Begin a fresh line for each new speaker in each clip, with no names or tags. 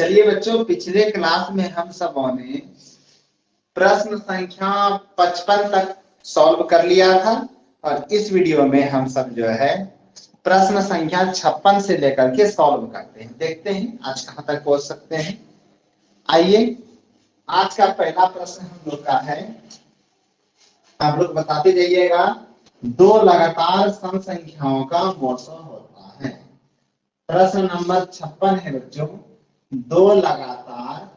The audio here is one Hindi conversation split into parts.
चलिए बच्चों, पिछले क्लास में हम सबों ने प्रश्न संख्या 55 तक सॉल्व कर लिया था और इस वीडियो में हम सब जो है प्रश्न संख्या 56 से लेकर के सॉल्व करते हैं। देखते हैं आज कहां तक पहुंच सकते हैं। आइए, आज का पहला प्रश्न हम लोग का है, आप लोग बताते जाइएगा। दो लगातार सम संख्याओं का मौसा होता है। प्रश्न नंबर 56 है बच्चों, दो लगातार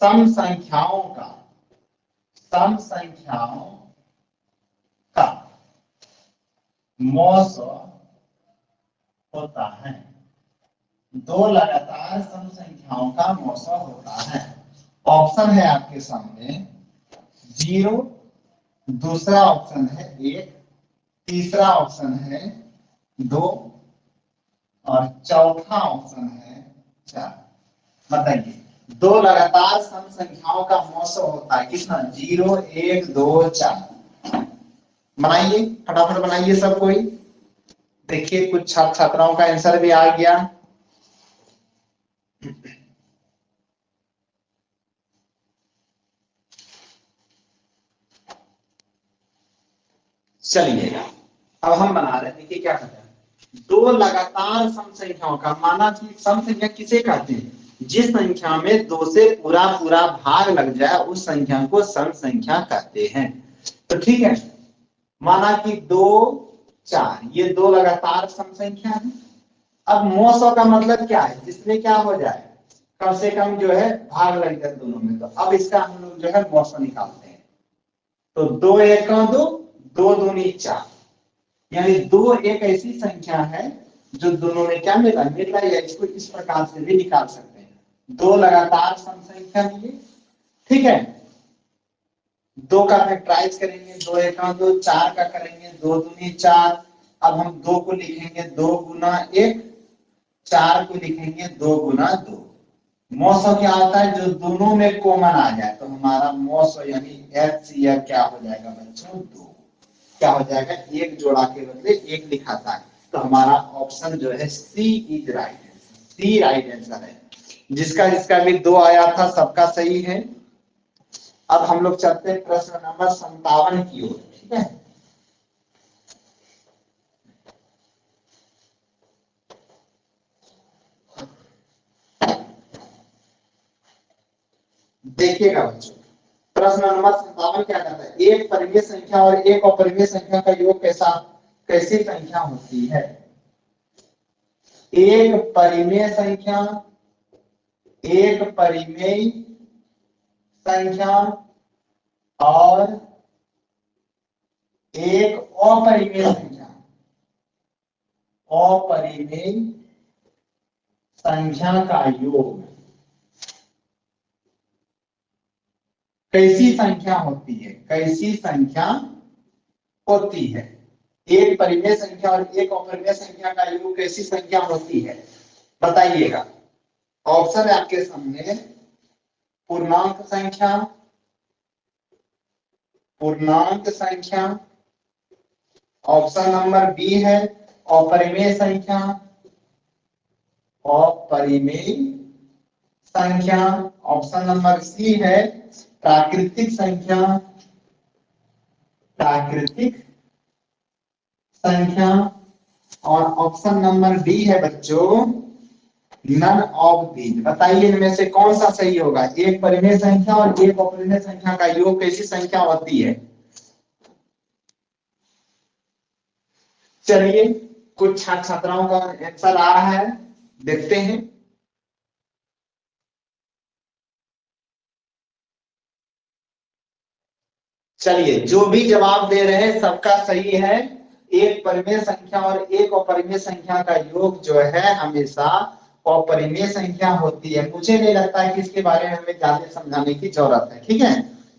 सम संख्याओं का मौसा होता है। दो लगातार सम संख्याओं का मौसा होता है। ऑप्शन है आपके सामने 0, दूसरा ऑप्शन है 1, तीसरा ऑप्शन है 2 और चौथा ऑप्शन है 4। बताइए, दो लगातार सम संख्याओं का मौसा होता है कितना? 0, 1, 2, 4। बनाइए, फटाफट बनाइए सब कोई। देखिए कुछ छात्र छात्राओं का आंसर भी आ गया। चलिए अब हम बना रहे हैं। देखिए क्या कहते हैं, दो लगातार सम संख्याओं का, माना कि सम संख्या किसे कहते हैं? जिस संख्या में 2 से पूरा पूरा भाग लग जाए उस संख्या को सम संख्या कहते हैं। तो ठीक है, माना कि 2, 4 ये दो लगातार सम संख्या है। अब मौसा का मतलब क्या है? जिसमें क्या हो जाए, कम से कम जो है भाग लग जाए दोनों में। तो अब इसका हम लोग जो है मौसा निकालते हैं। तो 2 1 2, 2 दूनी 4, यानी 2 एक ऐसी संख्या है जो दोनों में क्या मिला या इसको इस प्रकार से भी निकाल सकते हैं। दो लगातार सम संख्या लिए, ठीक है। 2 का फैक्टराइज करेंगे, 2 1 2, 4 का करेंगे 2 दूनी 4। अब हम 2 को लिखेंगे 2 गुना 1, 4 को लिखेंगे 2 गुना 2। मौसा क्या होता है? जो दोनों में कॉमन आ जाए। तो हमारा मौसा यानी एचसीएफ क्या हो जाएगा बच्चों? 2। क्या हो जाएगा? एक जोड़ा के बदले एक लिखाता है। तो हमारा ऑप्शन जो है C is right answer. C right answer है। जिसका जिसका भी 2 आया था सबका सही है। अब हम लोग चलते हैं प्रश्न नंबर 57 की ओर, ठीक है। देखिएगा बच्चों, प्रश्न नंबर 57 क्या कहता है? एक परिमेय संख्या और एक अपरिमेय संख्या का योग कैसी संख्या होती है? एक परिमेय संख्या और एक अपरिमेय संख्या का योग कैसी संख्या होती है? कैसी संख्या होती है? एक परिमेय संख्या और एक अपरिमेय संख्या का योग कैसी संख्या होती है? बताइएगा। ऑप्शन है आपके सामने, पूर्णांक संख्या, ऑप्शन नंबर बी है अपरिमेय संख्या, ऑप्शन नंबर सी है प्राकृतिक संख्या और ऑप्शन नंबर डी है बच्चों नन ऑफ दीज। बताइए इनमें से कौन सा सही होगा? एक परिमेय संख्या और एक अपरिमेय संख्या का योग कैसी संख्या होती है? चलिए कुछ छात्र छात्राओं का आंसर आ रहा है, देखते हैं। चलिए, जो भी जवाब दे रहे हैं सबका सही है। एक परिमेय संख्या और एक अपरिमेय संख्या का योग जो है हमेशा अपरिमेय संख्या होती है। मुझे नहीं लगता है कि इसके बारे में हमें ज्यादा समझाने की जरूरत है, ठीक है।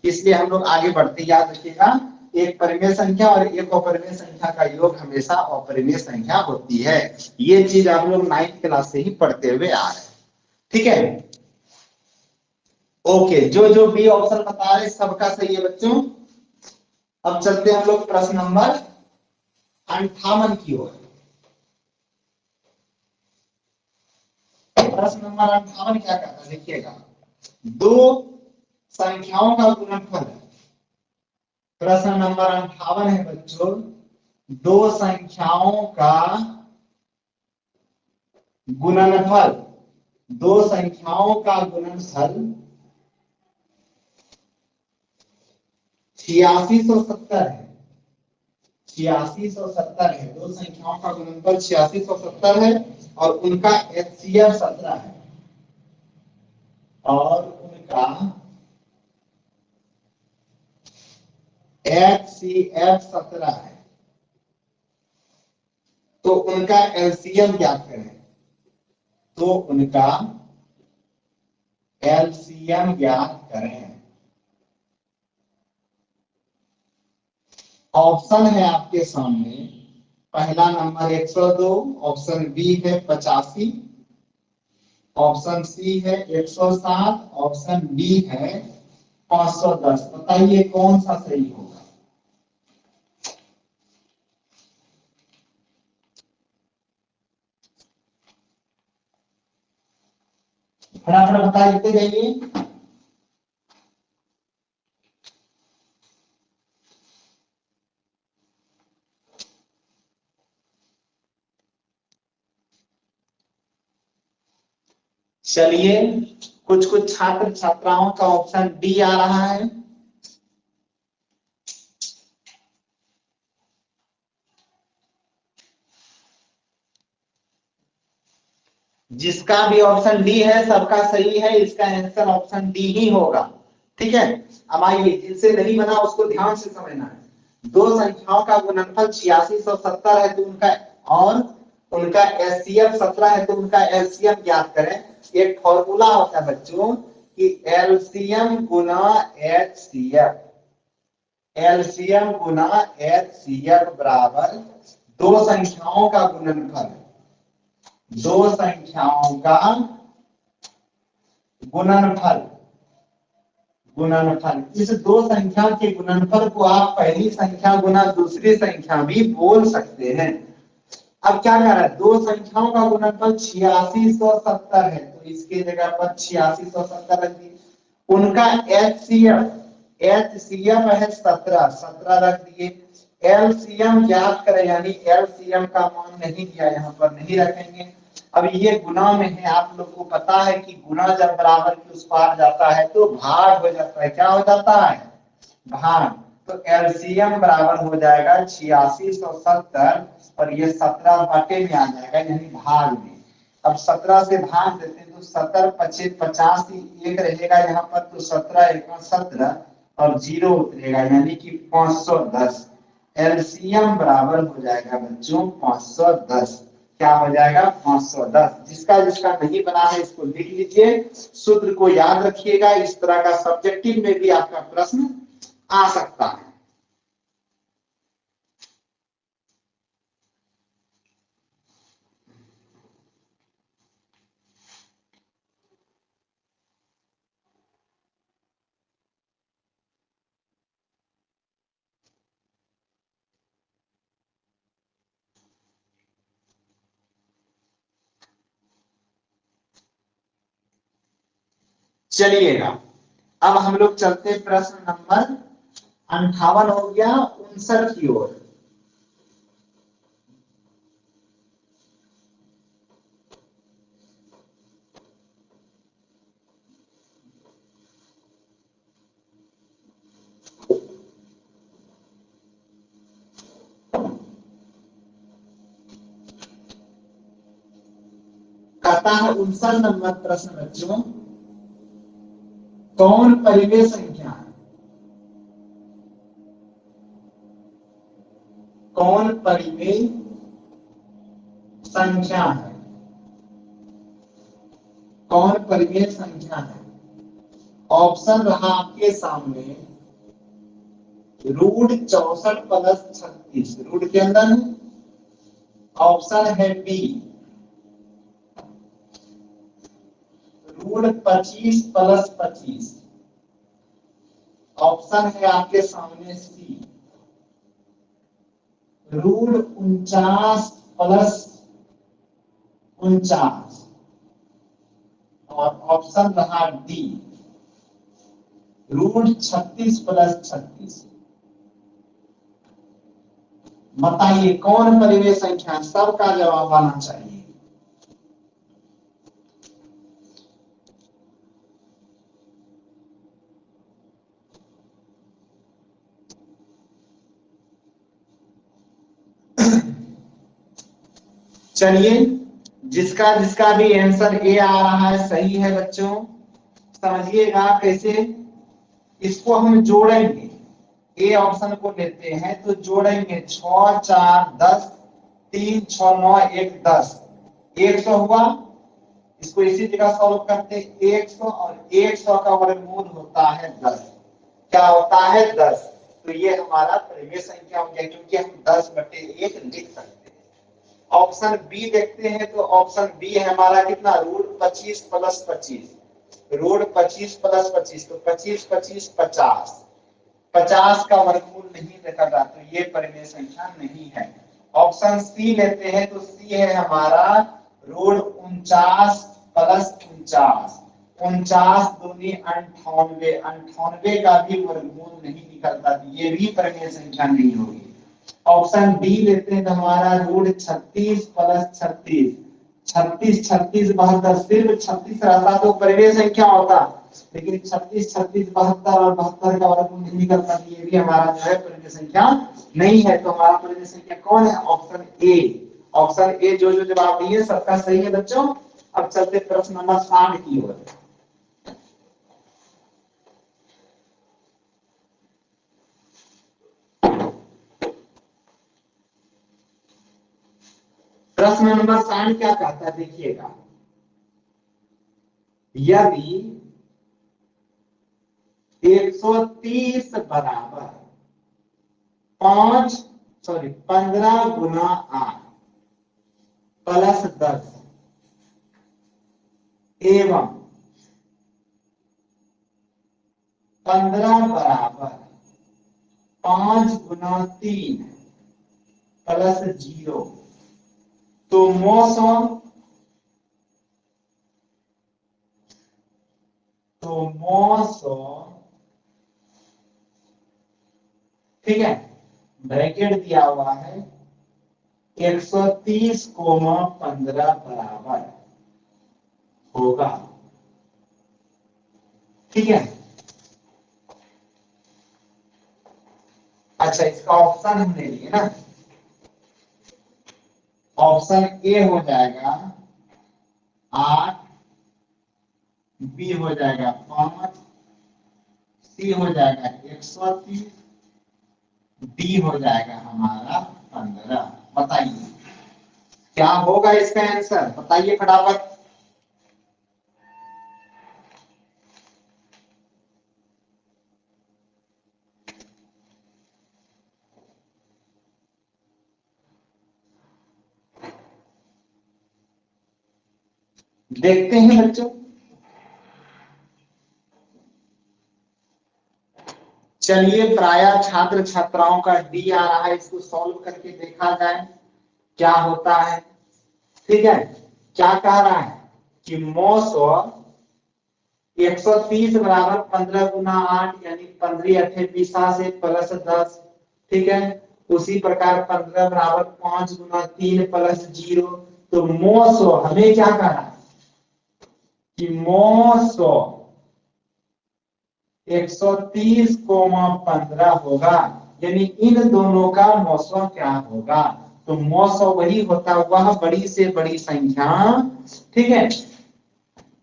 इसलिए हम लोग आगे बढ़ते, याद रखिएगा एक परिमेय संख्या और एक अपरिमेय संख्या का योग हमेशा अपरिमेय संख्या होती है। ये चीज हम लोग 9th क्लास से ही पढ़ते हुए आ रहे हैं, ठीक है। ओके, जो जो बी ऑप्शन बता रहे सबका सही है बच्चों। अब चलते हैं हम लोग प्रश्न नंबर 58 की ओर। प्रश्न नंबर 58 क्या कहता है देखिएगा, दो संख्याओं का गुणनफल है। प्रश्न नंबर 58 है बच्चों, दो संख्याओं का गुणनफल, दो संख्याओं का गुणनफल 8670 है। 8670 है, दो संख्याओं का गुणनफल 8670 है और उनका एचसीएफ 17 है और उनका एचसीएफ 17 है। तो उनका एलसीएम ज्ञात करें, तो उनका एलसीएम ज्ञात करें। ऑप्शन है आपके सामने, पहला नंबर 102, ऑप्शन बी है 85, ऑप्शन सी है 107, ऑप्शन डी है 510। बताइए कौन सा सही होगा? फटाफट बता देते जाइए। चलिए, कुछ कुछ छात्र छात्राओं का ऑप्शन डी आ रहा है। जिसका भी ऑप्शन डी है सबका सही है, इसका आंसर ऑप्शन डी ही होगा। ठीक है, अब आइए, जिनसे नहीं बना उसको ध्यान से समझना है। दो संख्याओं का गुणनफल 8670 है तो उनका, और उनका एचसीएफ 17 है तो उनका एलसीएम ज्ञात करें। एक फॉर्मूला होता है बच्चों कि एलसीएम गुना एचसीएफ, एलसीएम गुना एचसीएफ बराबर दो संख्याओं का गुणनफल, दो संख्याओं का गुणनफल, गुणनफल। इस दो संख्या के गुणनफल को आप पहली संख्या गुना दूसरी संख्या भी बोल सकते हैं। अब क्या कर रहा है, दो संख्याओं का गुणनफल 8670 है तो इसके जगह पर 8670 रख दिए। उनका एचसीएफ, एचसीएफ है 17, 17 रख दिए। एलसीएम ज्ञात करें, यानी एलसीएम का मान नहीं दिया, यहाँ पर नहीं रखेंगे। अब ये गुना में है, आप लोग को पता है कि गुना जब बराबर के उस पार जाता है तो भाग हो जाता है। क्या हो जाता है? भाग। तो एलसीएम बराबर हो जाएगा 8670 और ये 17 बटे में आ जाएगा, यानी भाग में। अब 17 से भाग देते हैं तो 17 पचे 50, एक रहेगा यहाँ पर, तो 17 एक 17 और जीरो उतरेगा, यानी कि 510। एलसीएम बराबर हो जाएगा बच्चों 510। क्या हो जाएगा? 510। जिसका जिसका नहीं बना है इसको लिख लीजिए, सूत्र को याद रखिएगा। इस तरह का सब्जेक्टिव में भी आपका प्रश्न आ सकता है। चलिएगा, अब हम लोग चलते प्रश्न नंबर 58 हो गया 59 की ओर। कहता है 59 नंबर प्रश्न बच्चों, कौन परिमेय संख्या है? कौन परिमेय संख्या है? कौन परिमेय संख्या है? ऑप्शन रहा आपके सामने, रूट 64 प्लस 36, रूट के अंदर है। ऑप्शन है बी, रूट 25 प्लस 25। ऑप्शन है आपके सामने सी, रूट 49 प्लस 49। और ऑप्शन रहा डी √36 + 36। बताइए कौन परिमेय संख्या, सबका जवाब आना चाहिए। चलिए, जिसका जिसका भी आंसर ए आ रहा है सही है बच्चों। समझिएगा कैसे इसको हम जोड़ेंगे। ए ऑप्शन को लेते हैं तो जोड़ेंगे 6 4 10, 3 6 9 1 10, 100 हुआ। इसको इसी जगह सॉल्व करते हैं 100 और 100 का वर्गमूल होता है 10। क्या होता है 10। तो ये हमारा परिमेय संख्या हो गया क्योंकि हम 10/1 लिख सकते हैं। ऑप्शन बी देखते हैं तो ऑप्शन बी है हमारा कितना √25 + 25, √25 + 25 तो 25 25 50, 50 का वर्गमूल नहीं देखा जाता तो ये परिमेय संख्या नहीं है। ऑप्शन सी लेते हैं तो सी है हमारा √49 + 49, 49 दूनी 98, 98 का भी वर्गमूल नहीं निकलता तो ये भी परिमेय संख्या नहीं होगी। ऑप्शन डी लेते हैं तो हमारा √36 + 36, 36 36 72, सिर्फ 36 रहता तो परिमेय संख्या होता, लेकिन 36 36 72 और 72 का वर्गमूल नहीं निकलता ये भी हमारा जो है परिमेय संख्या नहीं है। तो हमारा परिमेय संख्या कौन है, ऑप्शन ए। ऑप्शन ए जो जो जवाब दिए सबका सही है बच्चों। अब चलते प्रश्न नंबर 60 की ओर। प्रश्न नंबर 60 क्या कहता है देखिएगा, यदि 130 बराबर 15 गुना 8 + 10 एवं 15 बराबर 5 गुना 3 + 0 तो मौसो ठीक है, ब्रैकेट दिया हुआ है 130, 15 बराबर होगा। ठीक है, अच्छा इसका ऑप्शन हम ले लिए ना। ऑप्शन ए हो जाएगा 8, बी हो जाएगा 5, सी हो जाएगा 130, डी हो जाएगा हमारा 15। बताइए क्या होगा इसका आंसर, बताइए फटाफट। देखते हैं बच्चों, चलिए प्राय छात्र छात्राओं का डी आ रहा है, इसको सॉल्व करके देखा जाए क्या होता है। ठीक है, क्या कह रहा है कि मौसो 130 बराबर 15 गुना 8 यानी 15 अठे 20 से + 10। ठीक है, उसी प्रकार 15 बराबर 5 गुना 3 + 0 तो मौसो हमें क्या कह रहा है कि मौसो 130, 15 होगा, यानी इन दोनों का मौसम क्या होगा। तो मौसम वही होता वह बड़ी से बड़ी संख्या, ठीक है,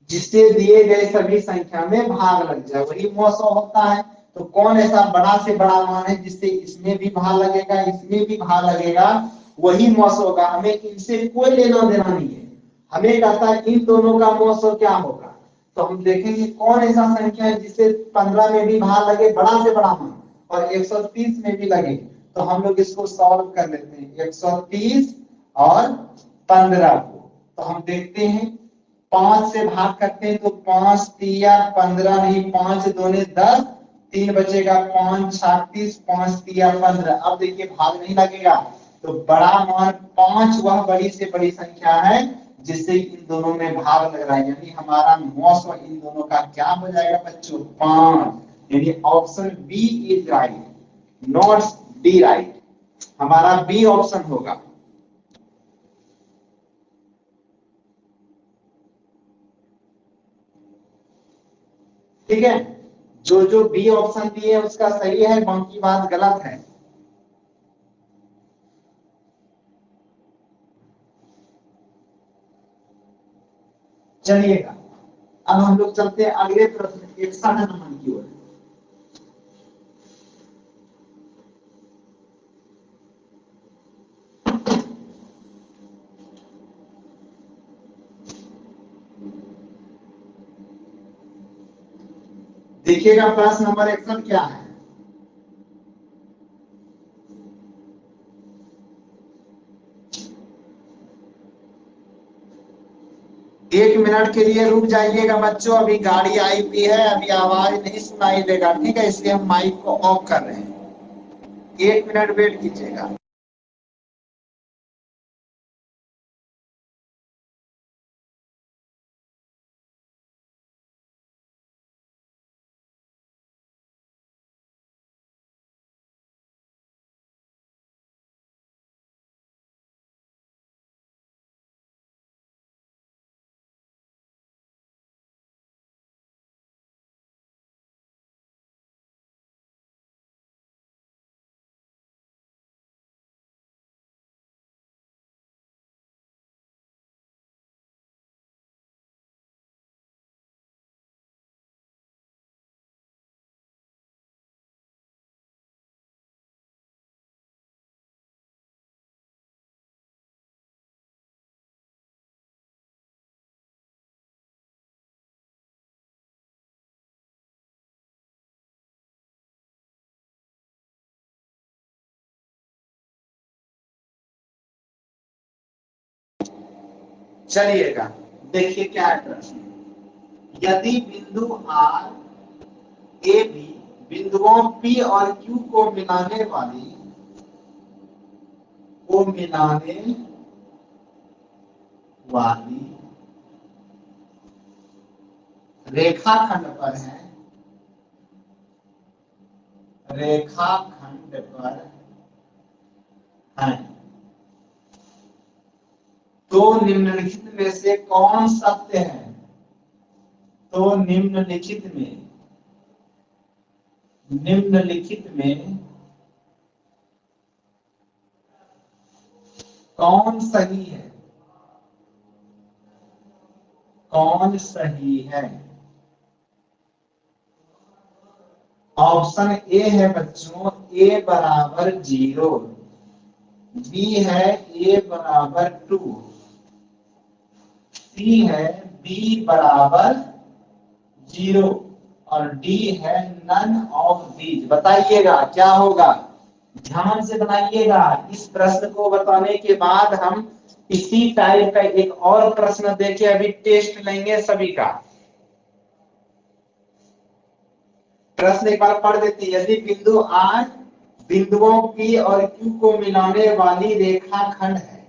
जिससे दिए गए सभी संख्या में भाग लग जाए वही मौसम होता है। तो कौन ऐसा बड़ा से बड़ा मान है जिससे इसमें भी भाग लगेगा इसमें भी भाग लगेगा, वही मौसम होगा। हमें इनसे कोई लेना देना नहीं है, हमें कहता है इन दोनों का मौसम क्या होगा। तो हम देखेंगे कौन ऐसा संख्या है जिससे 15 में भी भाग लगे बड़ा से बड़ा मान और 130 में भी लगे। तो हम लोग इसको सॉल्व कर लेते हैं 130 और 15 को। तो हम देखते हैं 5 से भाग करते हैं तो 5 तिया 15 नहीं, 5 दूने 10, 3 बचेगा 5 36, 5 तिया 15। अब देखिए भाग नहीं लगेगा तो बड़ा मान 5 वह बड़ी से बड़ी संख्या है जिससे इन दोनों में भाग लग रहा है, यानी हमारा मौसम इन दोनों का क्या हो जाएगा बच्चों, 5। यानी option B is right, not D right, हमारा बी ऑप्शन होगा। ठीक है, जो जो बी ऑप्शन दिए उसका सही है, बाकी बात गलत है। चलिएगा, अब हम लोग चलते हैं अगले प्रश्न 61 नंबर की ओर। देखिएगा प्रश्न नंबर 61 क्या है। एक मिनट के लिए रुक जाइएगा बच्चों, अभी गाड़ी आई हुई है, अभी आवाज नहीं सुनाई देगा, ठीक है, इसलिए हम माइक को ऑफ कर रहे हैं। 1 मिनट वेट कीजिएगा। चलिएगा, देखिए क्या है प्रश्न। यदि बिंदु आर ए बी बिंदुओं पी और क्यू को मिलाने वाली रेखाखंड पर है, रेखाखंड पर है, तो निम्नलिखित में से कौन सत्य है, तो निम्नलिखित में कौन सही है, कौन सही है। ऑप्शन ए है बच्चों ए बराबर 0, बी है ए बराबर 2, सी है बी बराबर 0 और डी है नन ऑफ दीज। बताइएगा क्या होगा, ध्यान से बनाइएगा। इस प्रश्न को बताने के बाद हम इसी टाइप का एक और प्रश्न देके अभी टेस्ट लेंगे सभी का। प्रश्न एक बार पढ़ देते हैं। यदि बिंदु आर बिंदुओं पी और क्यू को मिलाने वाली रेखा खंड है,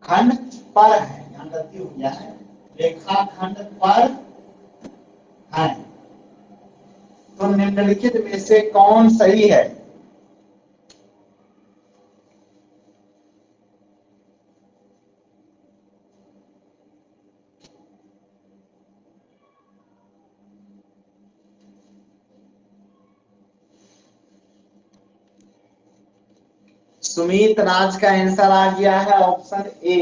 खंड पर है, यहाँ गलती हो गया है, रेखा खंड पर है, तो निम्नलिखित में से कौन सही है। सुमित राज का आंसर आ गया है ऑप्शन ए,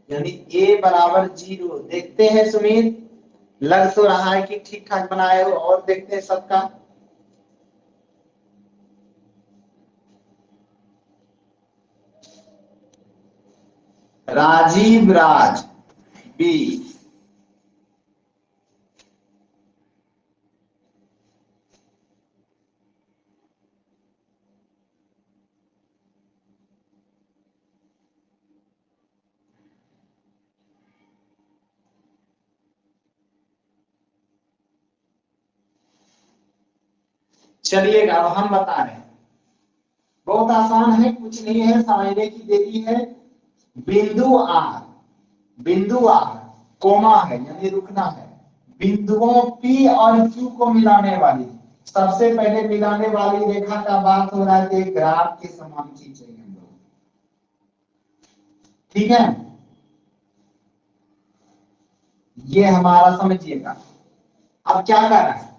यानी ए बराबर 0। देखते हैं सुमित, लग तो रहा है कि ठीक ठाक बनाए हो, और देखते हैं सबका। राजीव राज बी, चलिएगा अब हम बता रहे हैं, बहुत आसान है, कुछ नहीं है, समझने की देरी है। बिंदु आर बिंदु आर कोमा है यानी रुकना है, बिंदुओं पी और क्यू को मिलाने वाली, सबसे पहले मिलाने वाली रेखा का बात हो रहा है कि ग्राफ के समान खींचेंगे हम लोग, ठीक है। ये हमारा समझिएगा। अब क्या कर रहा है,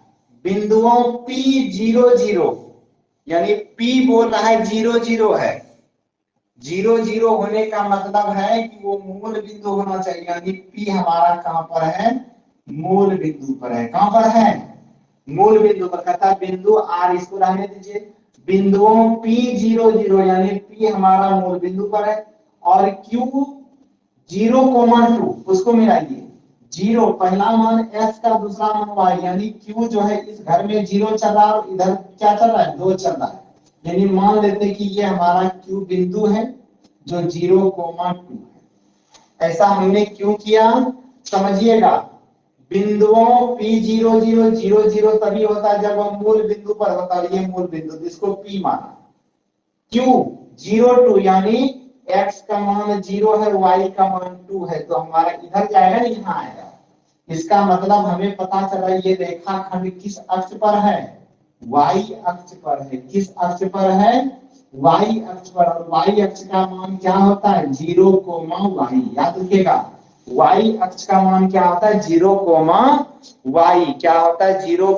बिंदुओं P 0 0 यानी P बोल रहा है 0 0 है, 0 0 होने का मतलब है कि वो मूल बिंदु होना चाहिए, यानी P हमारा कहां पर है, मूल बिंदु पर है। कहां पर है, मूल बिंदु पर। कहता है बिंदु R, इसको रहने दीजिए, बिंदुओं P 0 0 यानी P हमारा मूल बिंदु पर है, और Q 0, 2 उसको मिलाइए, 0 पहला मान x का, दूसरा मान y, यानी q जो है इस घर में 0 चल रहा है और इधर क्या चल रहा है, 2 चल रहा है, यानी मान लेते हैं कि ये हमारा q बिंदु है जो 0, 2 है। ऐसा हमने क्यों किया, समझिएगा। बिंदुओं p 0 0 तभी होता है जब वह मूल बिंदु पर होता है, ये मूल बिंदु जिसको p माना। q 0, 2 यानी x का मान 0 है, y का मान 2 है, तो हमारा इधर जाएगा, यहाँ आएगा। इसका मतलब हमें पता चला ये रेखाखंड किस अक्ष पर है, y अक्ष पर है। किस अक्ष पर है, y अक्ष पर। और y अक्ष का मान क्या होता है, 0, y। याद रखिएगा, y अक्ष का मान क्या होता है, 0, y। क्या होता है, 0,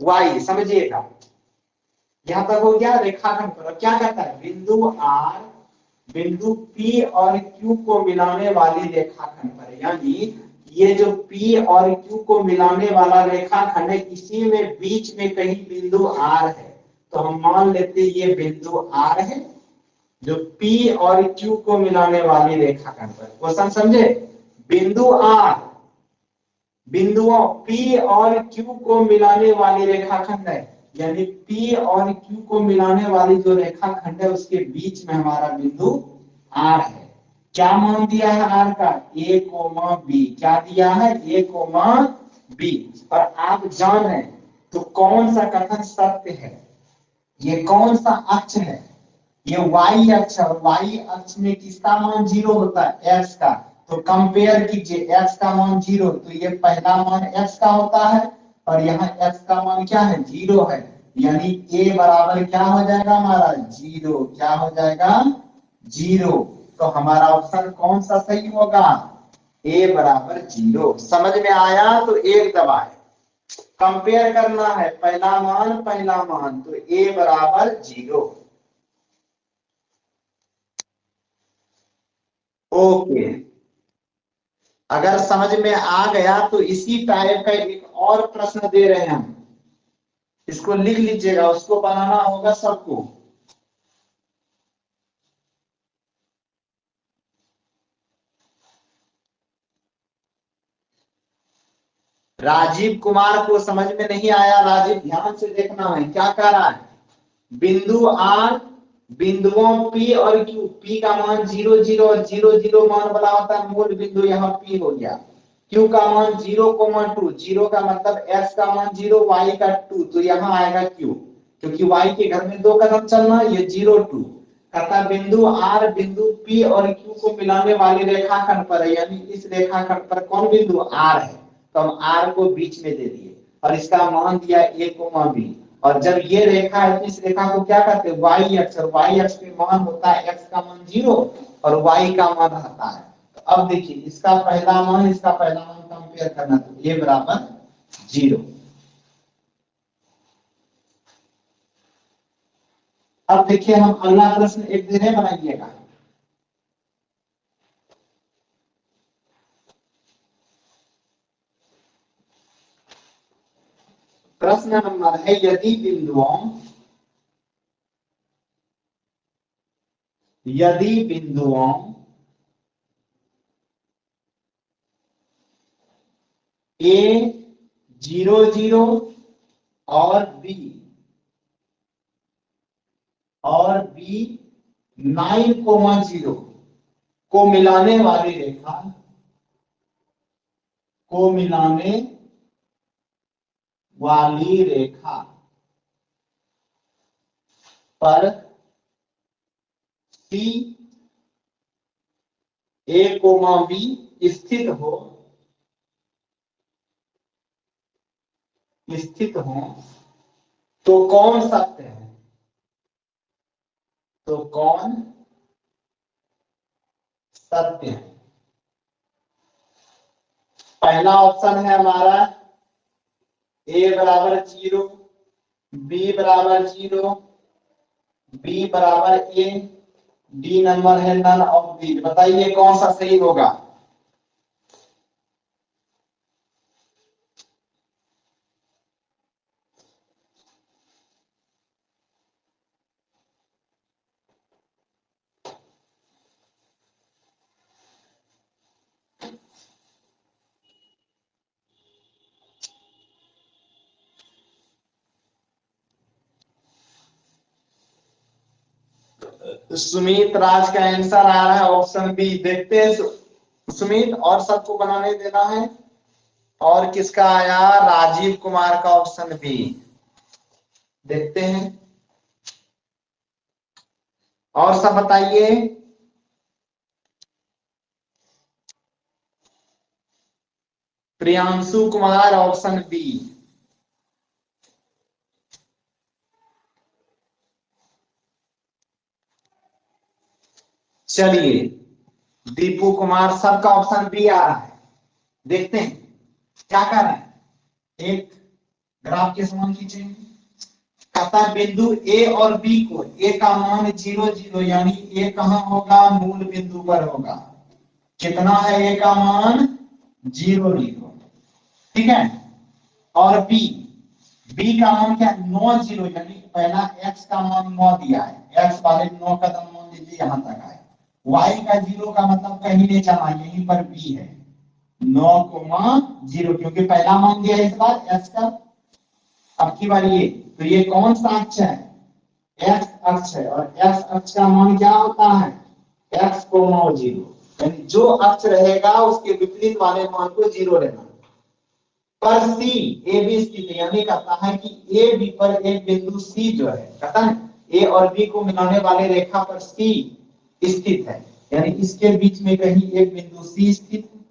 y, समझिएगा। यहां तक हो गया रेखाखंड पर। क्या कहता है, बिंदु आर बिंदु पी और क्यू को मिलाने वाली रेखाखंड पर, यानी ये जो पी और क्यू को मिलाने वाला रेखाखंड है, इसी में बीच में कहीं बिंदु आर है, तो हम मान लेते ये बिंदु आर है जो पी और क्यू को मिलाने वाली रेखाखंड पर। क्वेश्चन समझे, बिंदु आर बिंदुओं P और Q को मिलाने वाली रेखाखंड है, यानी P और Q को मिलाने वाली जो रेखाखंड है उसके बीच में हमारा बिंदु R है। क्या मान दिया है R का, A, B। क्या दिया है, A, B। और आप जान रहे हैं तो कौन सा कथन सत्य है, ये कौन सा अक्ष है, ये y अक्ष है, और y अक्ष में किसका मान 0 होता है, x का। तो कंपेयर कीजिए, x का मान 0, तो ये पहला मान x का होता है, और यहाँ x का मान क्या है, 0 है, यानी a बराबर क्या हो जाएगा हमारा, 0। क्या हो जाएगा, 0। तो हमारा ऑप्शन कौन सा सही होगा, a बराबर 0। समझ में आया तो एक दबाए। कंपेयर करना है पहला मान, तो a बराबर 0। ओके, अगर समझ में आ गया तो इसी टाइप का एक और प्रश्न दे रहे हैं हम, इसको लिख लीजिएगा, उसको बनाना होगा सबको। राजीव कुमार को समझ में नहीं आया, राजीव ध्यान से देखना है, क्या कह रहा है, बिंदु आर बिंदुओं P और Q, P का मान 0 0 और 0 0 मान वाला होता है मूल बिंदु, यहाँ P हो गया। Q का मान 0, 2, 0 का मतलब x का मान 0, y का 2, तो यहाँ आएगा Q, क्योंकि y के घर में 2 कदम चलना, ये 0, 2। कहता बिंदु R बिंदु P और Q को मिलाने वाली रेखाखंड पर है, यानी इस रेखाखंड पर कौन बिंदु R है, तो हम R को बीच में दे दिए और इसका मान दिया A, B। और जब ये रेखा है तो इस रेखा को क्या कहते हैं, y अक्ष, और y अक्ष में मान होता है x का मान 0 और y का मान रहता है। तो अब देखिए इसका पहला मान इसका पहला मान कंपेयर करना, तो a बराबर 0। अब देखिए हम अगला प्रश्न एक दिन में बनाइएगा। प्रश्न नंबर है, यदि बिंदुओं A 0 0 और B 9, 0 को मिलाने वाली रेखा को मिलाने वाली रेखा पर C ए कोमा बी स्थित हो तो कौन सत्य है? तो कौन सत्य है? पहला ऑप्शन है हमारा ए बराबर 0, बी बराबर 0, बी बराबर ए, डी नंबर है नन ऑफ दीज। बताइए कौन सा सही होगा? सुमित राज का आंसर आ रहा है ऑप्शन बी। देखते हैं सुमित, और सबको बनाने देना है। और किसका आया? राजीव कुमार का ऑप्शन बी। देखते हैं, और सब बताइए। Priyanshu Kumar option B. चलिए, दीपू कुमार, सबका ऑप्शन बी आ रहा है। देखते हैं क्या कर रहे हैं। एक ग्राफ के समान खींचेंगे। कहता है बिंदु ए और बी को, ए का मान 0 0, यानी ए कहां होगा? मूल बिंदु पर होगा। कितना है ए का मान? 0 0। ठीक है। और बी, बी का मान क्या? 9 0, यानी पहला एक्स का मान 9 दिया है, एक्स वाले 9 कदम मान लीजिए यहां तक आए। वाई का 0 का मतलब कहीं नहीं चला, यहीं पर बी है। 9 0, क्योंकि पहला मान दिया इस बार एक्स का। अब की बार ये, तो ये कौन सा अक्ष है? एक्स अक्ष है। और एक्स अक्ष का मान क्या होता है? एक्स कोमा 0, यानी जो अक्ष रहेगा उसके विपरीत वाले मान को 0 लेना। पर सी ए बी स्थित है, यानी कहता है कि ए बी पर एक बिंदु सी जो है, कहता है ए और बी को मिलाने वाले रेखा पर सी स्थित है, यानी इसके बीच में कहीं एक बिंदु सी स्थित है।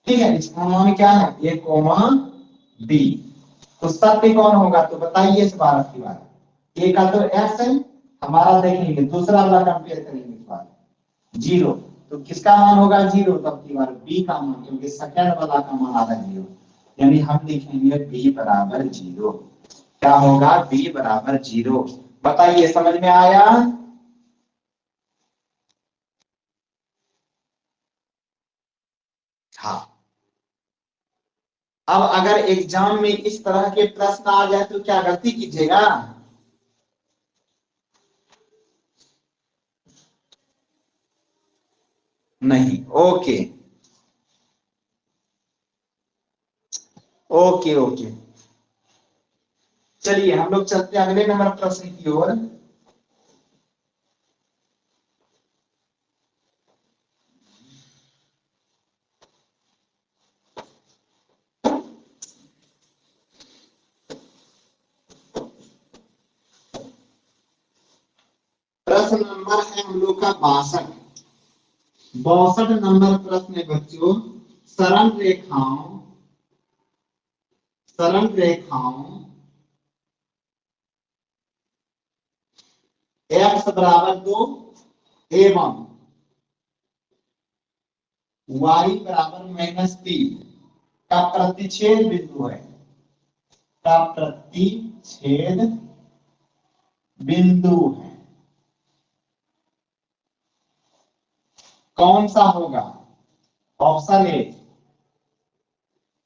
ठीक है, इसका मान क्या है? ए कोमा बी। तो सत्य कौन होगा? तो बताइए इस बार की बात। ए का तो एक्स है, हमारा देखेंगे दूसरा वाला कंपेयर करेंगे इस बार। 0, तो किसका मान होगा 0? तब की बार बी का मान, क्योंकि सेकंड वाला का मान आ रहा है 0, यानी हम लिखेंगे बी बराबर 0। क्या होगा? बी बराबर 0। बताइए, समझ में आया? हाँ। अब अगर एग्जाम में इस तरह के प्रश्न आ जाए तो क्या गलती कीजिएगा? नहीं। Okay okay okay. चलिए हम लोग चलते हैं अगले नंबर प्रश्न की ओर। प्रश्न नंबर है हम लोग का 62। 62 नंबर प्रश्न है बच्चों। सरल रेखाओं सरल रेखाओं x बराबर 2 एवं y बराबर -3 का प्रतिच्छेद बिंदु है। का प्रतिच्छेद बिंदु है, कौन सा होगा? Option A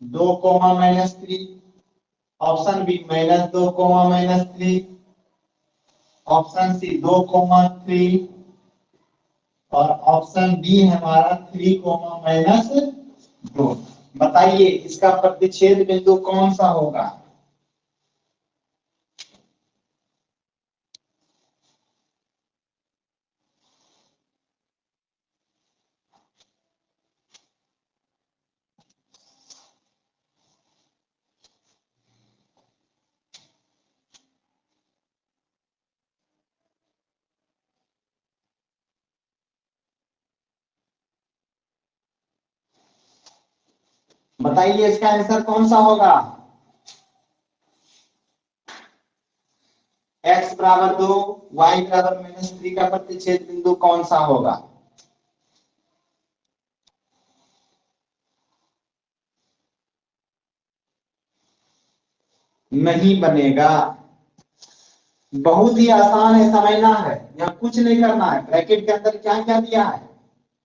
2, -3, option B -2, option C 2, 3, और ऑप्शन डी है हमारा 3, -2। बताइए इसका प्रतिच्छेद बिंदु कौन सा होगा? बताइए इसका आंसर कौन सा होगा। x बराबर 2, y बराबर -3 का प्रतिच्छेद बिंदु कौन सा होगा। नहीं बनेगा। बहुत ही आसान है, समझना है, यहाँ कुछ नहीं करना है। ब्रैकेट के अंदर क्या क्या दिया है,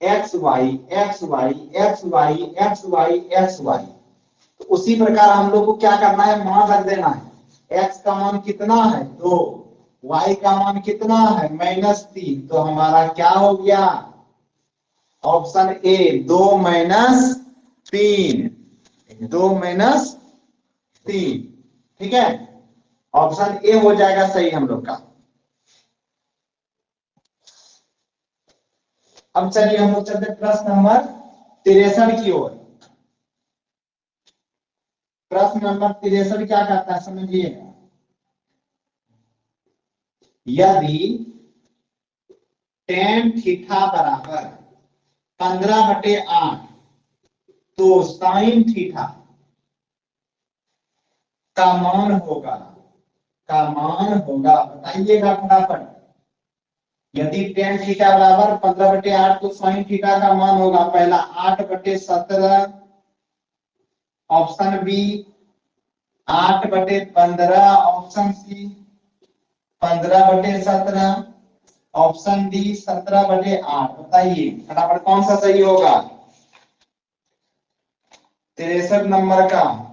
x y x y x y x y x y. तो उसी प्रकार हम लोग को क्या करना है, मान रख देना है। एक्स का मान कितना है 2, वाई का मान कितना है -3, तो हमारा क्या हो गया, ऑप्शन ए 2 - 3, 2 - 3। ठीक है, ऑप्शन ए हो जाएगा सही हम लोग का। अब चलिए हम लोग चलते प्रश्न नंबर 63 की ओर। प्रश्न नंबर 63 क्या कहता है समझिए। यदि tan थीटा बराबर 15/8 तो sin थीटा का मान होगा, बताइएगा फटाफट। यदि tan थीटा बराबर 15/8 तो sin थीटा का मान होगा, पहला 8/17, option B 8/15, option C 15/17, option D 17/8। बताइए फटाफट कौन सा सही होगा 63 नंबर का।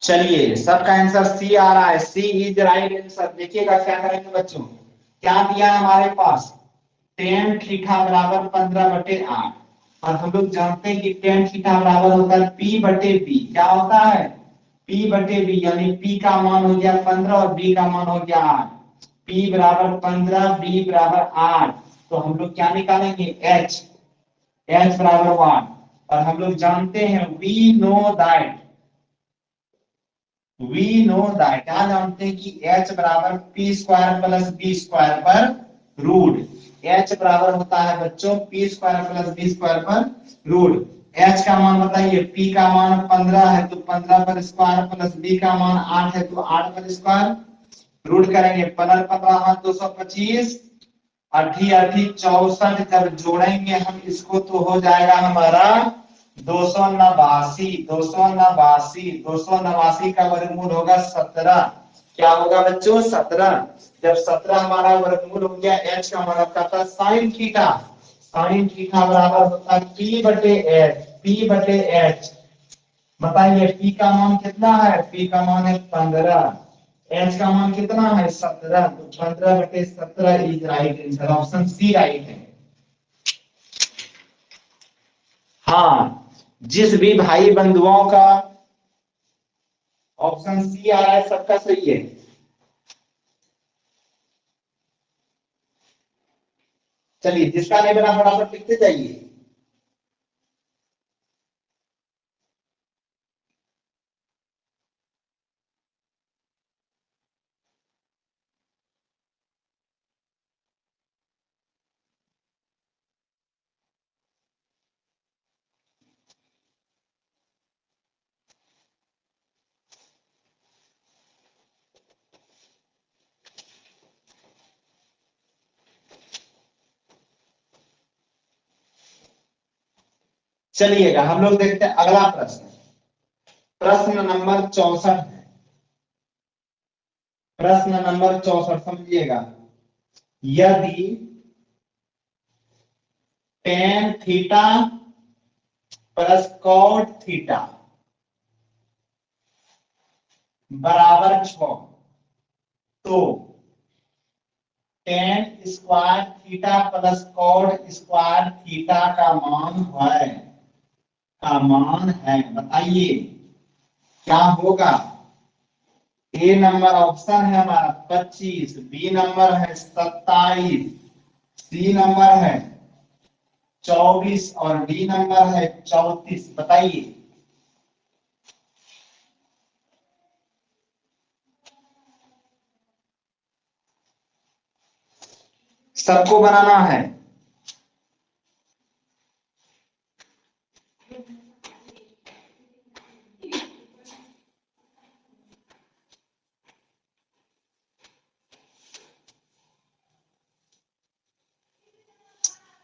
चलिए सबका आंसर सी आ रहा है, सी इज राइट आंसर। देखिएगा क्या करेंगे बच्चों, क्या दिया है हमारे पास, tan थीटा बराबर 15/8, और हम लोग जानते हैं कि tan थीटा बराबर होता है p/b। क्या होता है p/b, यानी p का मान हो गया 15 और b का मान हो गया 8। p बराबर 15, b बराबर 8, तो हम लोग क्या निकालेंगे h, h बराबर 1। और हम लोग जानते हैं वी नो दैट, क्या जानते हैं कि h बराबर p square plus B square पर रूट। h बराबर होता है बच्चों p square plus B square पर रूट। h का मान बताइए, p का मान 15 है तो 15 पर स्क्वायर प्लस b का मान 8 है तो 8 पर स्क्वायर, रूट करेंगे 15 15 225, 8 8 64, जब जोड़ेंगे हम इसको तो हो जाएगा हमारा 289। 289 का वर्गमूल होगा 17। क्या होगा बच्चों 17। जब 17 हमारा वर्गमूल हो गया, एच का मतलब करता साइन थीटा, साइन थीटा बराबर होता है पी बटे एच। बताइए पी का मान कितना है, पी का मान है 15, एच का मान कितना है 17, तो 15/17 is right answer, option C right है। हाँ, जिस भी भाई बंधुओं का ऑप्शन सी आ रहा है सबका सही है। चलिए जिसका नहीं बना फटाफट लिखते जाइए। चलिएगा हम लोग देखते हैं अगला प्रश्न, प्रश्न नंबर 64 है। प्रश्न नंबर 64 समझिएगा। यदि tan theta plus cot theta बराबर 6, तो tan square theta plus cot square theta का मान है, बताइए क्या होगा। ए नंबर ऑप्शन है हमारा 25, बी नंबर है 27, सी नंबर है 24 और डी नंबर है 34। बताइए सबको बनाना है।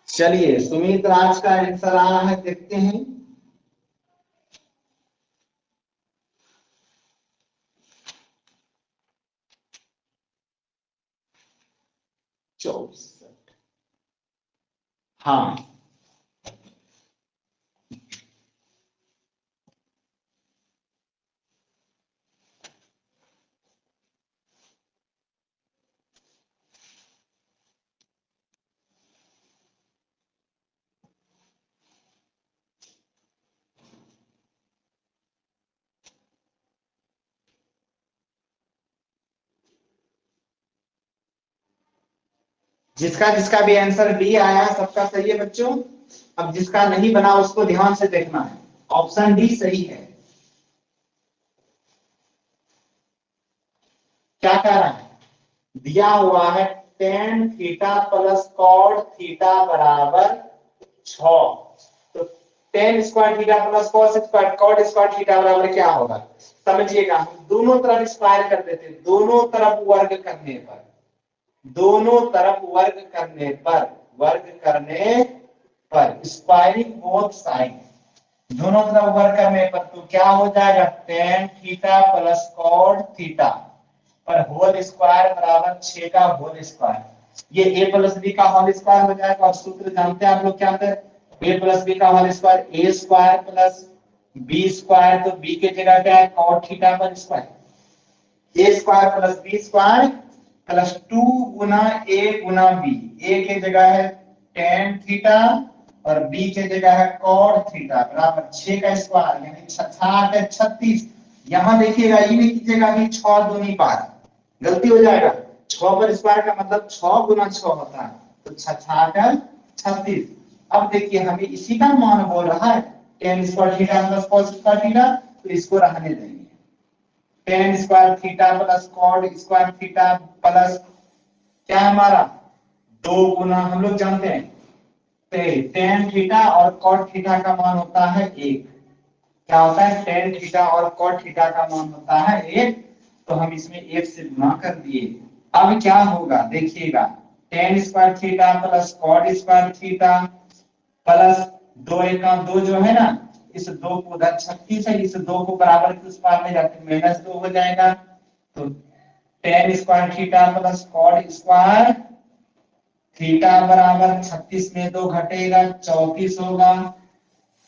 चलिए सुमित राज का आंसर आ रहा है, देखते हैं। चौबीस। हाँ, जिसका जिसका भी आंसर डी आया सबका सही है बच्चों। अब जिसका नहीं बना उसको ध्यान से देखना है। ऑप्शन डी सही है। क्या कह रहा है? दिया हुआ है ten theta plus code theta बराबर 6। तो tan square theta plus cos square code square theta बराबर क्या होगा? समझिएगा, हम दोनों तरफ स्क्वायर कर देते, दोनों तरफ वर्ग करने पर, दोनों तरफ वर्ग करने पर स्क्वायरिंग बोथ साइड, दोनों तरफ वर्ग करने पर तो क्या हो जाएगा? Ten theta plus code theta पर होल स्क्वायर बराबर 6 का होल स्क्वायर। ये a प्लस बी का होल स्क्वायर हो जाएगा। और सूत्र जानते हैं आप लोग क्या होता है? a प्लस बी का whole square a square plus B square. तो b के जगह क्या है? कॉट थीटा पर square. A square plus B square plus 2 गुना a गुना b। a के जगह है टेन थीटा और b के जगह है कॉट थीटा बराबर 6 का स्क्वायर यानी 36। यहां देखिएगा, ये नहीं कीजिएगा कि 6 दूनी 12, गलती हो जाएगा। 6 पर स्क्वायर का मतलब 6 गुना 6 होता है, तो 36। अब देखिए हमें इसी का मान बोल रहा है ten square theta plus cos square theta, तो इसको रहने देंगे। Ten square theta plus code square theta plus क्या है हमारा? 2 गुना, हम लोग जानते हैं टेन थीटा और कॉट थीटा का मान होता है 1। क्या होता है? टेन थीटा और कॉट थीटा का मान होता है 1। तो हम इसमें 1 से गुना कर दिए। अब क्या होगा देखिएगा, tan square theta plus cot square theta plus 2 एका 2 जो है ना, इस 2 को उधर 36 है, इस 2 को बराबर के उस पार ले जाते -2 हो जाएगा। तो tan square theta plus cot square theta बराबर 36 में 2 घटेगा 34 होगा।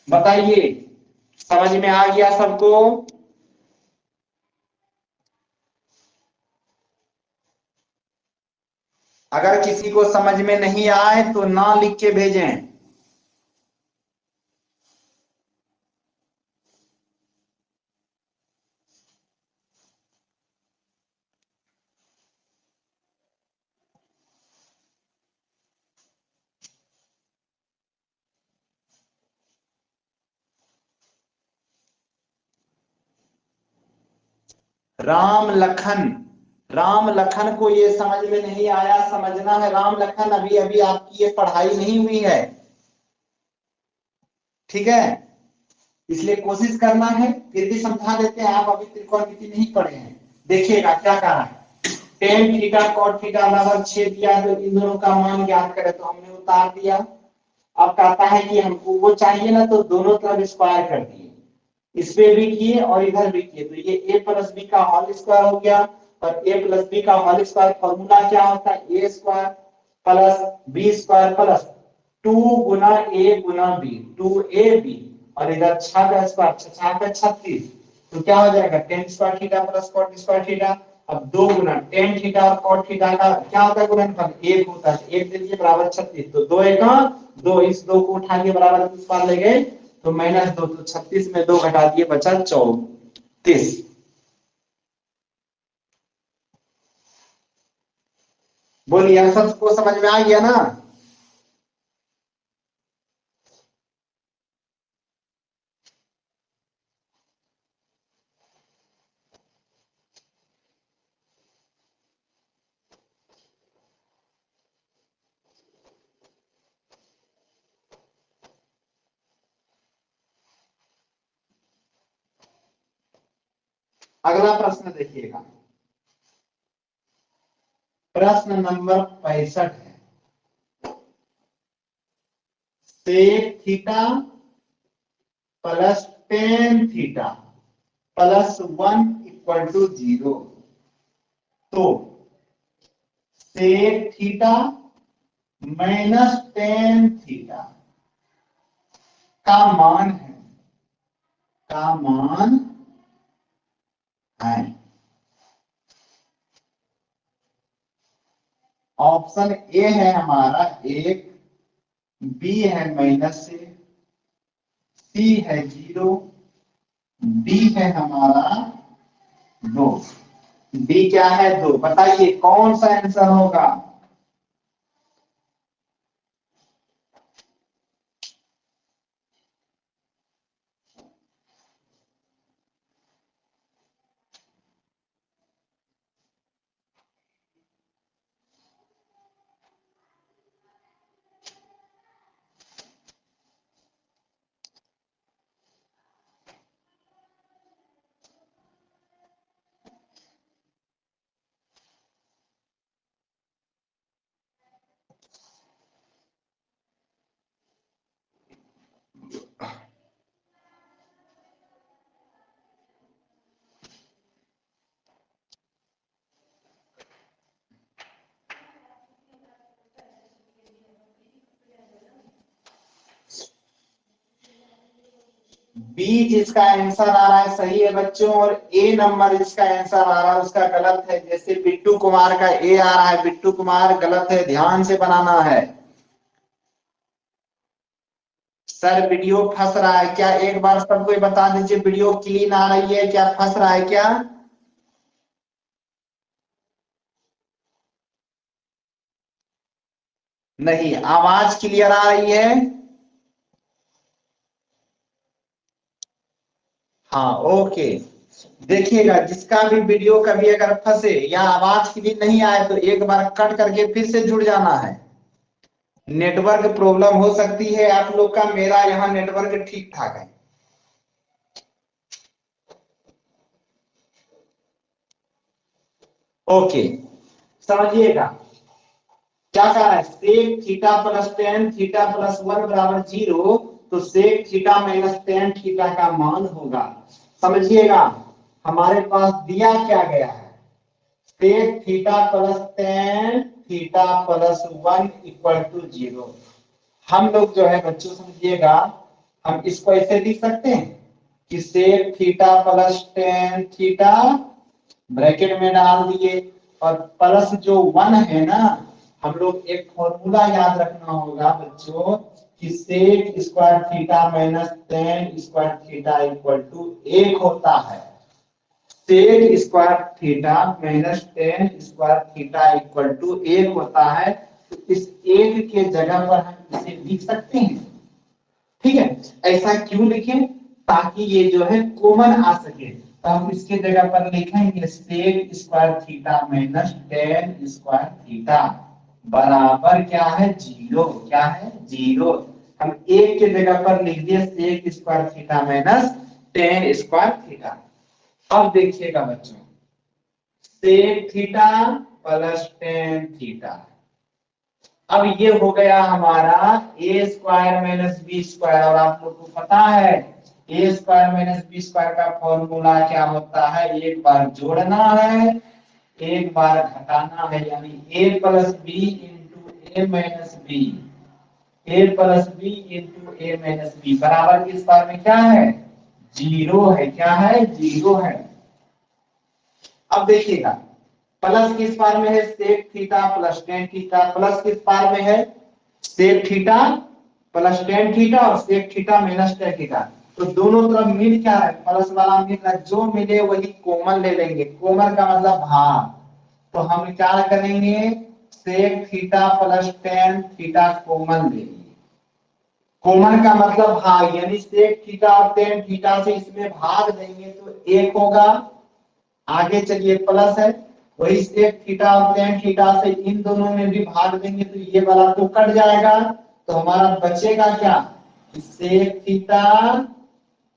बताइए, समझ में आ गया सबको? अगर किसी को समझ में नहीं आए तो ना लिख के भेजें। राम लखन, राम लखन को ये समझ में नहीं आया, समझना है। राम लखन, अभी अभी आपकी ये पढ़ाई नहीं हुई है, ठीक है? इसलिए कोशिश करना है, फिर भी समझा देते हैं। आप अभी त्रिकोणमिति नहीं पढ़े हैं। देखिएगा क्या कहा है, टेन थीटा कॉट थीटा बराबर 6 दिया, तो इन दोनों का मान ज्ञात करें, तो हमने उतार दिया। अब कहता है कि हमको वो चाहिए ना, तो दोनों तरफ स्क्वायर कर दिए, इस पे भी किए और इधर भी किए, तो ये a प्लस बी का होल स्क्वायर हो गया। और a प्लस बी का होल स्क्वायर फॉर्मूला क्या होता है? ए square plus B square plus 2 गुना a गुना b, 2ab। और इधर 6 का स्क्वायर, 6 का 36। तो क्या हो जाएगा? Tan square theta plus cot square theta. अब 2 गुना टेन थीटा और कॉट थीटा का क्या होता है? गुणनफल 1 होता है, 1 दे दिए बराबर 36। तो 2 1 2, इस 2 को उठा के बराबर किस पार ले गए? तो -2, तो 36 में 2 घटा दिए, बचा 34। बोलिए, सबको समझ में आ गया ना? अगला प्रश्न देखिएगा, प्रश्न नंबर 65 है। Sec theta plus tan theta plus 1 equal to 0, तो sec theta minus tan theta का मान है ऑप्शन ए है हमारा 1, बी है -, सी है 0, डी है हमारा 2। डी क्या है? 2। बताइए कौन सा आंसर होगा? बी जिसका आंसर आ रहा है सही है बच्चों, और ए नंबर जिसका आंसर आ रहा है उसका गलत है। जैसे बिट्टू कुमार का ए आ रहा है, बिट्टू कुमार गलत है, ध्यान से बनाना है। सर वीडियो फंस रहा है क्या? एक बार सबको बता दीजिए, वीडियो क्लीन आ रही है क्या, फंस रहा है क्या? नहीं, आवाज क्लियर आ रही है। हाँ ओके। देखिएगा जिसका भी वीडियो कभी अगर फंसे या आवाज क्लियर नहीं आए तो एक बार कट करके फिर से जुड़ जाना है। नेटवर्क प्रॉब्लम हो सकती है आप लोग का, मेरा यहाँ नेटवर्क ठीक ठाक है। ओके, समझिएगा क्या कह रहा है, sec theta plus tan theta plus 1 बराबर 0, तो sec theta minus tan theta का मान होगा। समझिएगा हमारे पास दिया क्या गया है, sec theta plus tan theta plus 1 equal to 0। हम लोग जो है बच्चों समझिएगा, हम इसको ऐसे लिख सकते हैं कि sec theta plus tan theta bracket में डाल दिए, और प्लस जो 1 है ना, हम लोग एक फॉर्मूला याद रखना होगा बच्चों कि sec square theta minus tan square theta equal to 1 होता है। Sec square theta minus tan square theta equal to 1 होता है। तो इस 1 के जगह पर हम इसे लिख सकते हैं। ठीक है, ऐसा क्यों लिखें? ताकि ये जो है कॉमन आ सके। तो हम इसके जगह पर लिखेंगे sec square theta minus tan square theta बराबर क्या है, 0। क्या है, 0। हम एक के जगह पर लिख दिए sec square theta minus tan square theta. अब देखिएगा बच्चों, sec theta plus tan theta, अब ये हो गया हमारा a square minus b square. और आप लोग को पता है ए स्क्वायर माइनस बी स्क्वायर का फॉर्मूला क्या होता है, एक बार जोड़ना है एक बार घटाना है, यानी ए प्लस बी इंटू ए माइनस बी, ए प्लस बी इंटू ए माइनस बी बराबर किस बार में क्या है, 0 है। क्या है, 0 है। अब देखिएगा प्लस किस बार में है, sec theta plus tan theta, plus किस बार में है, sec theta plus tan theta और sec theta minus tan theta. तो दोनों तरफ मिल क्या है, प्लस वाला मिल रहा है, जो मिले वही कॉमन ले लेंगे। कॉमन का मतलब भाग, तो हम क्या करेंगे, sec theta plus tan theta common लेंगे। कॉमन का मतलब भाग, यानी सेक थीटा और टेन थीटा से इसमें भाग देंगे तो 1 होगा। आगे चलिए प्लस है, वही सेक थीटा और टेन थीटा से इन दोनों में भी भाग देंगे तो ये वाला तो कट जाएगा। तो हमारा बचेगा क्या, sec theta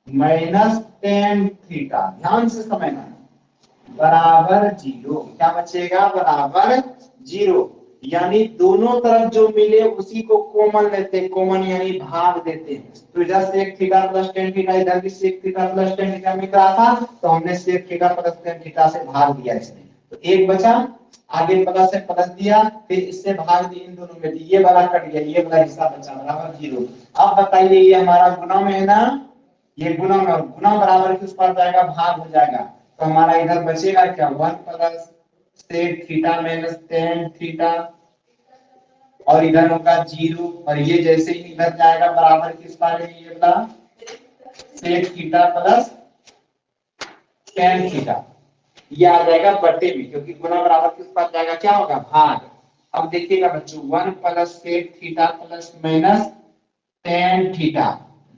minus tan theta. ध्यान से समझना, बराबर जीरो। क्या बचेगा? बराबर जीरो। यानी दोनों तरफ जो मिले उसी को कॉमन लेते हैं, कॉमन यानी भाग देते हैं। तो इधर sec theta plus tan theta, इधर भी sec theta plus tan theta मिल रहा था, तो हमने sec theta plus tan theta से भाग दिया इसमें, तो एक बचा। आगे प्लस से प्लस दिया, फिर इससे भाग दिया इन दोनों में, ये वाला कट गया, ये वाला हिस्सा बचा बराबर जीरो। अब बताइए ये हमारा गुना में है ना, ये गुना में, और गुना बराबर किस पर जाएगा? भाग हो जाएगा। तो हमारा इधर बचेगा क्या? One plus sec theta minus tan theta, और इधर होगा जीरो, और ये जैसे ही इधर जाएगा बराबर किस पर है? ये वाला sec theta plus tan theta, ये आ जाएगा बटे में, क्योंकि गुना बराबर किस पास जाएगा? क्या होगा? भाग। अब देखिएगा बच्चों, one plus sec theta plus minus tan theta,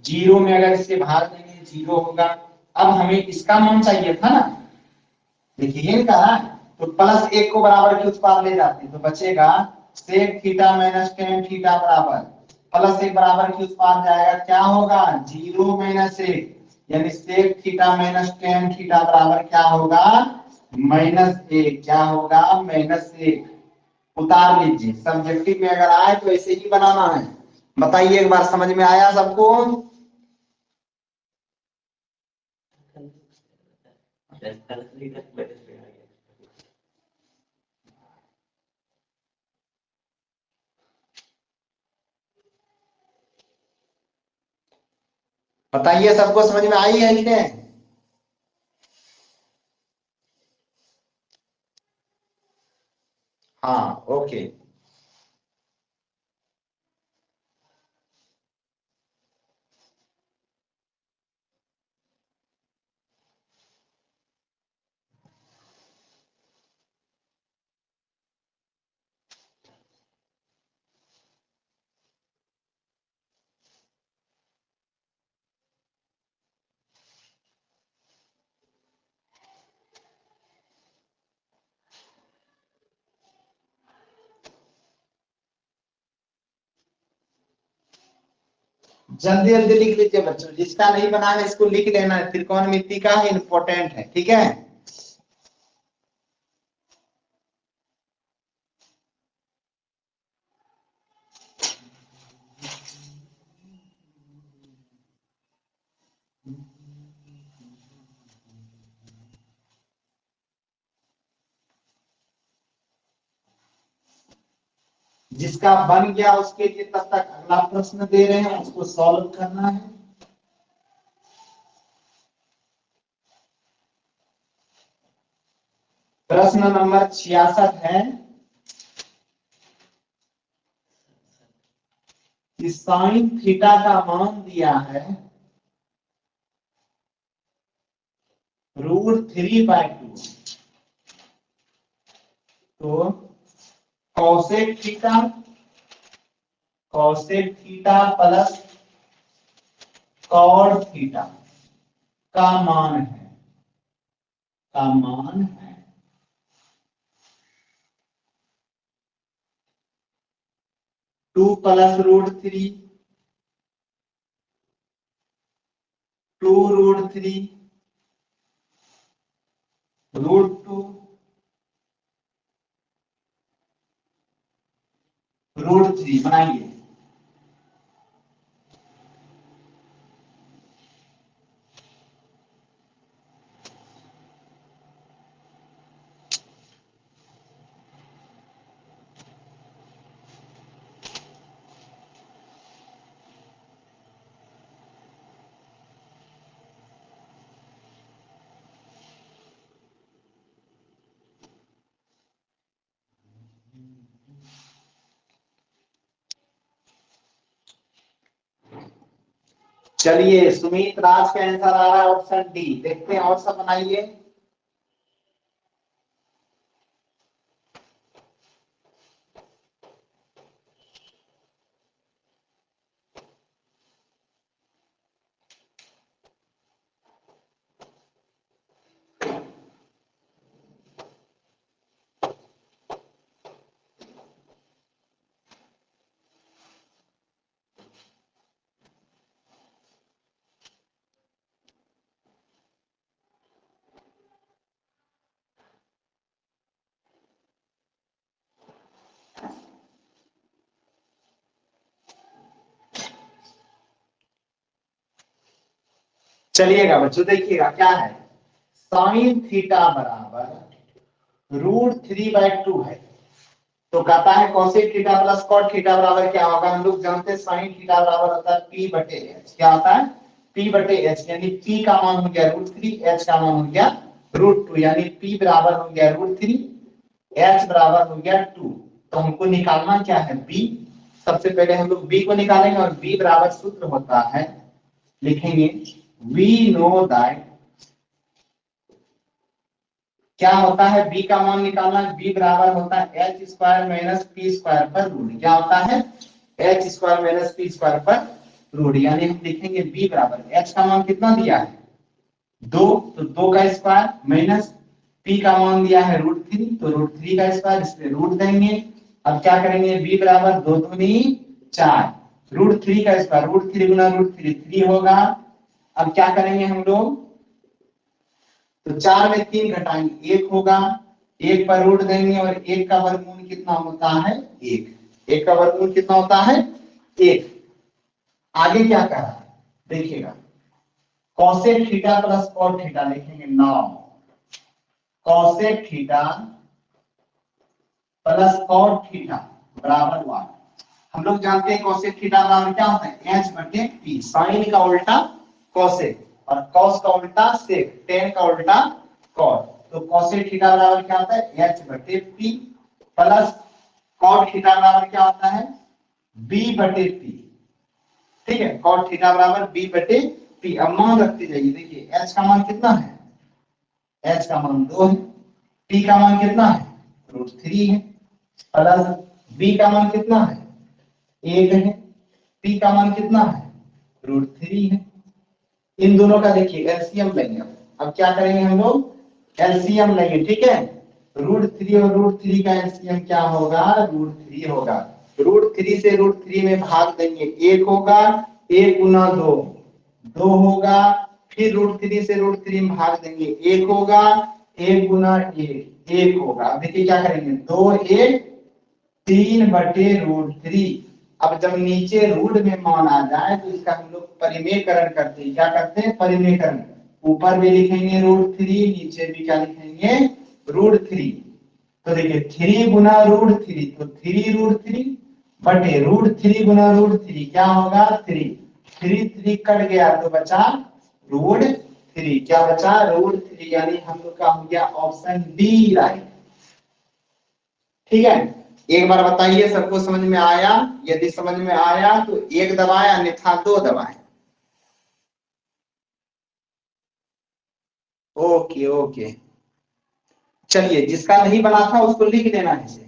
zero में अगर इससे भाग देंगे जीरो होगा। अब हमें इसका मान चाहिए था ना, देखिए ये कहा, तो प्लस एक को बराबर के उस पार ले जाते हैं, तो बचेगा sec theta minus tan theta बराबर प्लस एक बराबर के उस पार जाएगा, क्या होगा? जीरो माइनस एक, यानी sec theta minus tan theta बराबर क्या होगा? माइनस एक। क्या होगा? माइनस एक। उतार लीजिए, सब्जेक्टिव में अगर आए तो ऐसे ही बनाना है। बताइए एक बार, समझ में आया सबको? बताइए सबको समझ में आई है कि नहीं? हाँ, ओके। जल्दी जल्दी लिख लीजिए बच्चों, जिसका नहीं बना है इसको लिख लेना है, त्रिकोणमिति का इंपॉर्टेंट है, ठीक है? जिसका बन गया उसके लिए तब तक अगला प्रश्न दे रहे हैं, उसको सॉल्व करना है। प्रश्न नंबर 66 है कि साइन थीटा का मान दिया है √3/2, तो cosec theta, cosec theta plus cot theta का मान है, का मान है 2 प्लस √3, 2√3 √2 √3 बनाइए। चलिए सुमित राज का आंसर आ रहा है ऑप्शन डी, देखते हैं और सब बनाइए। चलिएगा बच्चों, देखिएगा क्या है, साइन थीटा बराबर √3/2 है। तो कहता है cosec theta plus cot theta बराबर क्या होगा, हम लोग जानते हैं साइन थीटा बराबर होता है P/H। क्या होता है, P/H, यानी P का मान हो गया √3, H का मान हो गया √2, यानी P बराबर हो गया √3, H बराबर हो गया 2। तो हमको निकालना क्या है, B। सबसे पहले हम लोग B को निकालेंगे और B बराबर सूत्र होता है, लिखेंगे वी नो दैट, क्या होता है b का मान निकालना, b बराबर होता है h square minus p square पर रूट। क्या होता है, h square minus p square पर रूट, यानी हम लिखेंगे b बराबर, h का मान कितना दिया है 2, तो 2 का स्क्वायर माइनस p का मान दिया है √3, तो √3 का स्क्वायर, इसलिए रूट देंगे। अब क्या करेंगे, b बराबर 2 दूनी 4, √3 का स्क्वायर, √3 गुना √3 3 होगा। अब क्या करेंगे हम लोग, तो 4 में 3 घटाएंगे 1 होगा, 1 पर रूट देंगे और 1 का वर्गमूल कितना होता है 1, 1 का वर्गमूल कितना होता है 1। आगे क्या कर रहा है देखिएगा, cosec theta plus cot theta लिखेंगे, now cosec theta plus cot theta बराबर 1। हम लोग जानते हैं कॉसेक थीटा बराबर क्या होता है h/p, साइन का उल्टा कॉसेक और कॉस का उल्टा सेक, टेन का उल्टा कॉट। तो कॉसेक थीटा बराबर क्या होता है h/p प्लस कॉट थीटा बराबर क्या होता है b/p। ठीक है, कॉट थीटा बराबर b/p। अब मान रखते जाइए, देखिए h का मान कितना है, h का मान 2 है, p का मान कितना है √3 है, प्लस b का मान कितना है 1 है, p का मान कितना है √3 है। इन दोनों का देखिए एलसीएम लेंगे। अब क्या करेंगे हम लोग, एलसीएम लेंगे, ठीक है। √3 और √3 का एलसीएम क्या होगा, √3 होगा। √3 से √3 में भाग देंगे 1 होगा, 1 गुना 2 2 होगा, फिर √3 से √3 में भाग देंगे 1 होगा, 1 गुना 1 1 होगा। अब देखिए क्या करेंगे, 2 1 3/√3। अब जब नीचे रूट में मान आ जाए तो इसका हम लोग परिमेयकरण करते हैं। क्या करते हैं, परिमेयकरण। ऊपर भी लिखेंगे √3, नीचे भी क्या लिखेंगे √3। तो देखिए 3 गुना √3, तो 3√3 बटे √3 गुना √3 क्या होगा 3, 3 3 कट गया तो बचा √3। क्या बचा √3, यानी हम लोग का हो गया ऑप्शन डी राइट। ठीक है, एक बार बताइए सबको समझ में आया, यदि समझ में आया तो एक दबाएं अन्यथा 2 दबाएं। ओके ओके, चलिए जिसका नहीं बना था उसको लिख देना है इसे।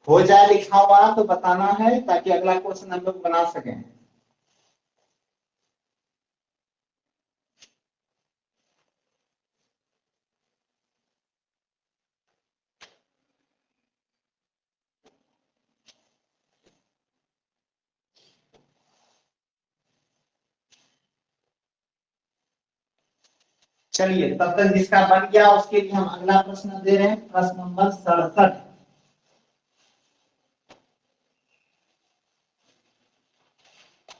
हो जाए लिखा हुआ तो बताना है ताकि अगला क्वेश्चन हम लोग बना सकें। चलिए तब तक जिसका बन गया उसके लिए हम अगला प्रश्न दे रहे हैं, प्रश्न नंबर 67।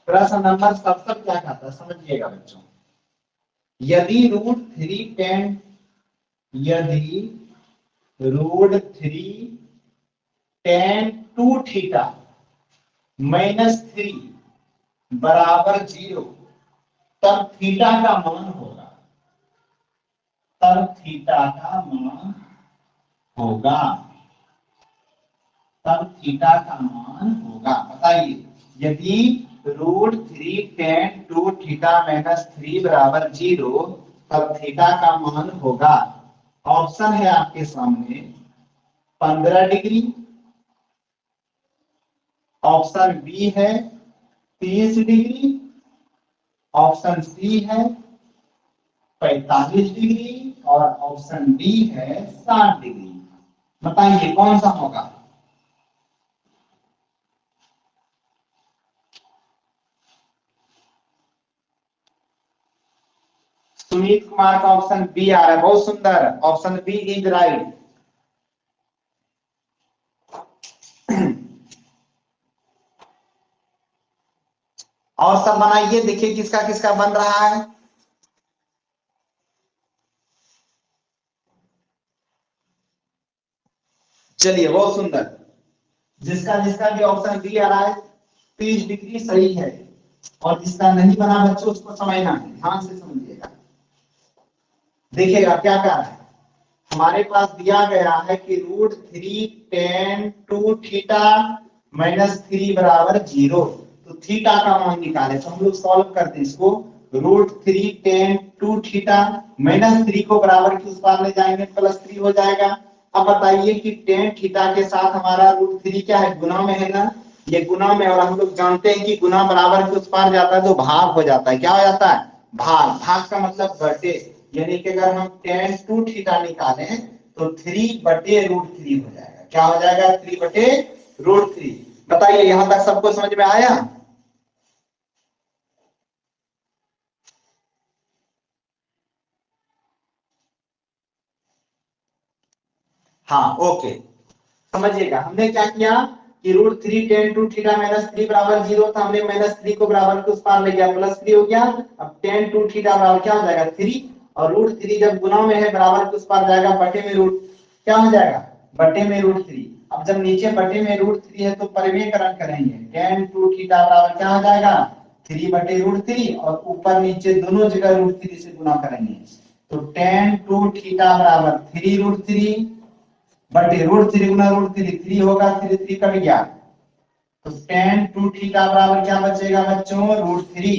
प्रश्न नंबर 67 क्या कहता है समझिएगा बच्चों, यदि √3 tan, यदि √3 tan 2 थीटा -3 बराबर 0, तब थीटा का मान होगा, तब थीटा का मान होगा, तब थीटा का मान होगा। बताइए, यदि √3 tan 2 थीटा -3 बराबर 0, तब थीटा का मान होगा। ऑप्शन है आपके सामने 15 डिग्री, ऑप्शन बी है 30 डिग्री, ऑप्शन सी है 45 डिग्री और ऑप्शन डी है 60 डिग्री। बताइए कौन सा होगा? सुमित कुमार का ऑप्शन बी आ रहा है, बहुत सुंदर, ऑप्शन बी इज राइट। और सब बनाइए, देखिए किसका किसका बन रहा है। चलिए बहुत सुंदर, जिसका जिसका भी ऑप्शन बी आ रहा है 30 डिग्री सही है, और जिसका नहीं बना बच्चों उसको समझना है, ध्यान से समझिएगा। देखिएगा क्या कह रहा है, हमारे पास दिया गया है कि √3 tan 2 थीटा -3 बराबर 0। तो थीटा का मान निकाले, तो हम लोग सॉल्व करते हैं इसको। √3 tan 2 थीटा -3 को बराबर के उस पार ले जाएंगे, +3 हो जाएगा। अब बताइए कि टेन थीटा के साथ हमारा √3 क्या है, गुना में है ना, ये गुना में, और हम लोग जानते हैं कि गुना बराबर के उस पार जाता है तो भाग हो जाता है। क्या हो जाता है? भाग। भाग का मतलब घटे, यानी कि अगर हम tan 2 थीटा निकालें तो 3/√3 हो जाएगा। क्या हो जाएगा? 3/√3। बताइए यहां तक सबको समझ में आया? हाँ ओके, समझिएगा हमने क्या किया कि √3 tan 2 थीटा -3 बराबर 0 था, हमने -3 को बराबर के उस पार ले गया, +3 हो गया। अब tan 2 थीटा बराबर क्या हो जाएगा? 3, और √3 जब गुना में है बराबर के उस पार जाएगा, बटे में रूट क्या हो जाएगा? बटे में √3। अब जब नीचे बटे में √3 है तो परिमेयकरण करेंगे, tan 2 थीटा बराबर क्या हो जाएगा? 3/√3, और ऊपर नीचे दोनों जगह √3 से गुना करेंगे, तो tan 2 थीटा बराबर 3√3 बटे √3 गुना √3, 3 होगा, 3 3 कट गया, तो tan 2 थीटा बराबर क्या बचेगा बच्चों? √3।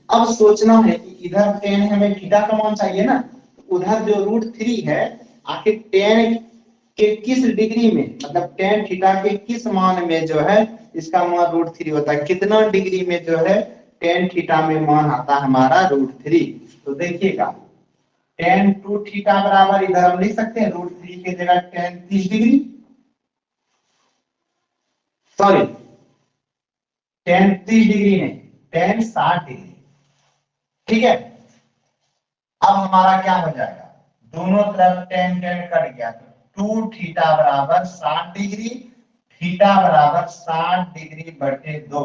अब सोचना है कि इधर tan है, हमें थीटा का मान चाहिए ना, तो उधर जो √3 है, आखिर tan के किस डिग्री में, मतलब tan थीटा के किस मान में जो है इसका मान √3 होता है, कितना डिग्री में जो है tan थीटा में मान आता है हमारा √3। तो देखिएगा tan 2 थीटा बराबर इधर हम लिख सकते हैं √3 की जगह tan 30 degree, sorry tan 30 degree नहीं, tan 60 डिग्री। ठीक है, अब हमारा क्या हो जाएगा? दोनों तरफ tan tan कट गया, तो 2 थीटा बराबर 60 डिग्री, थीटा बराबर 60 डिग्री/2।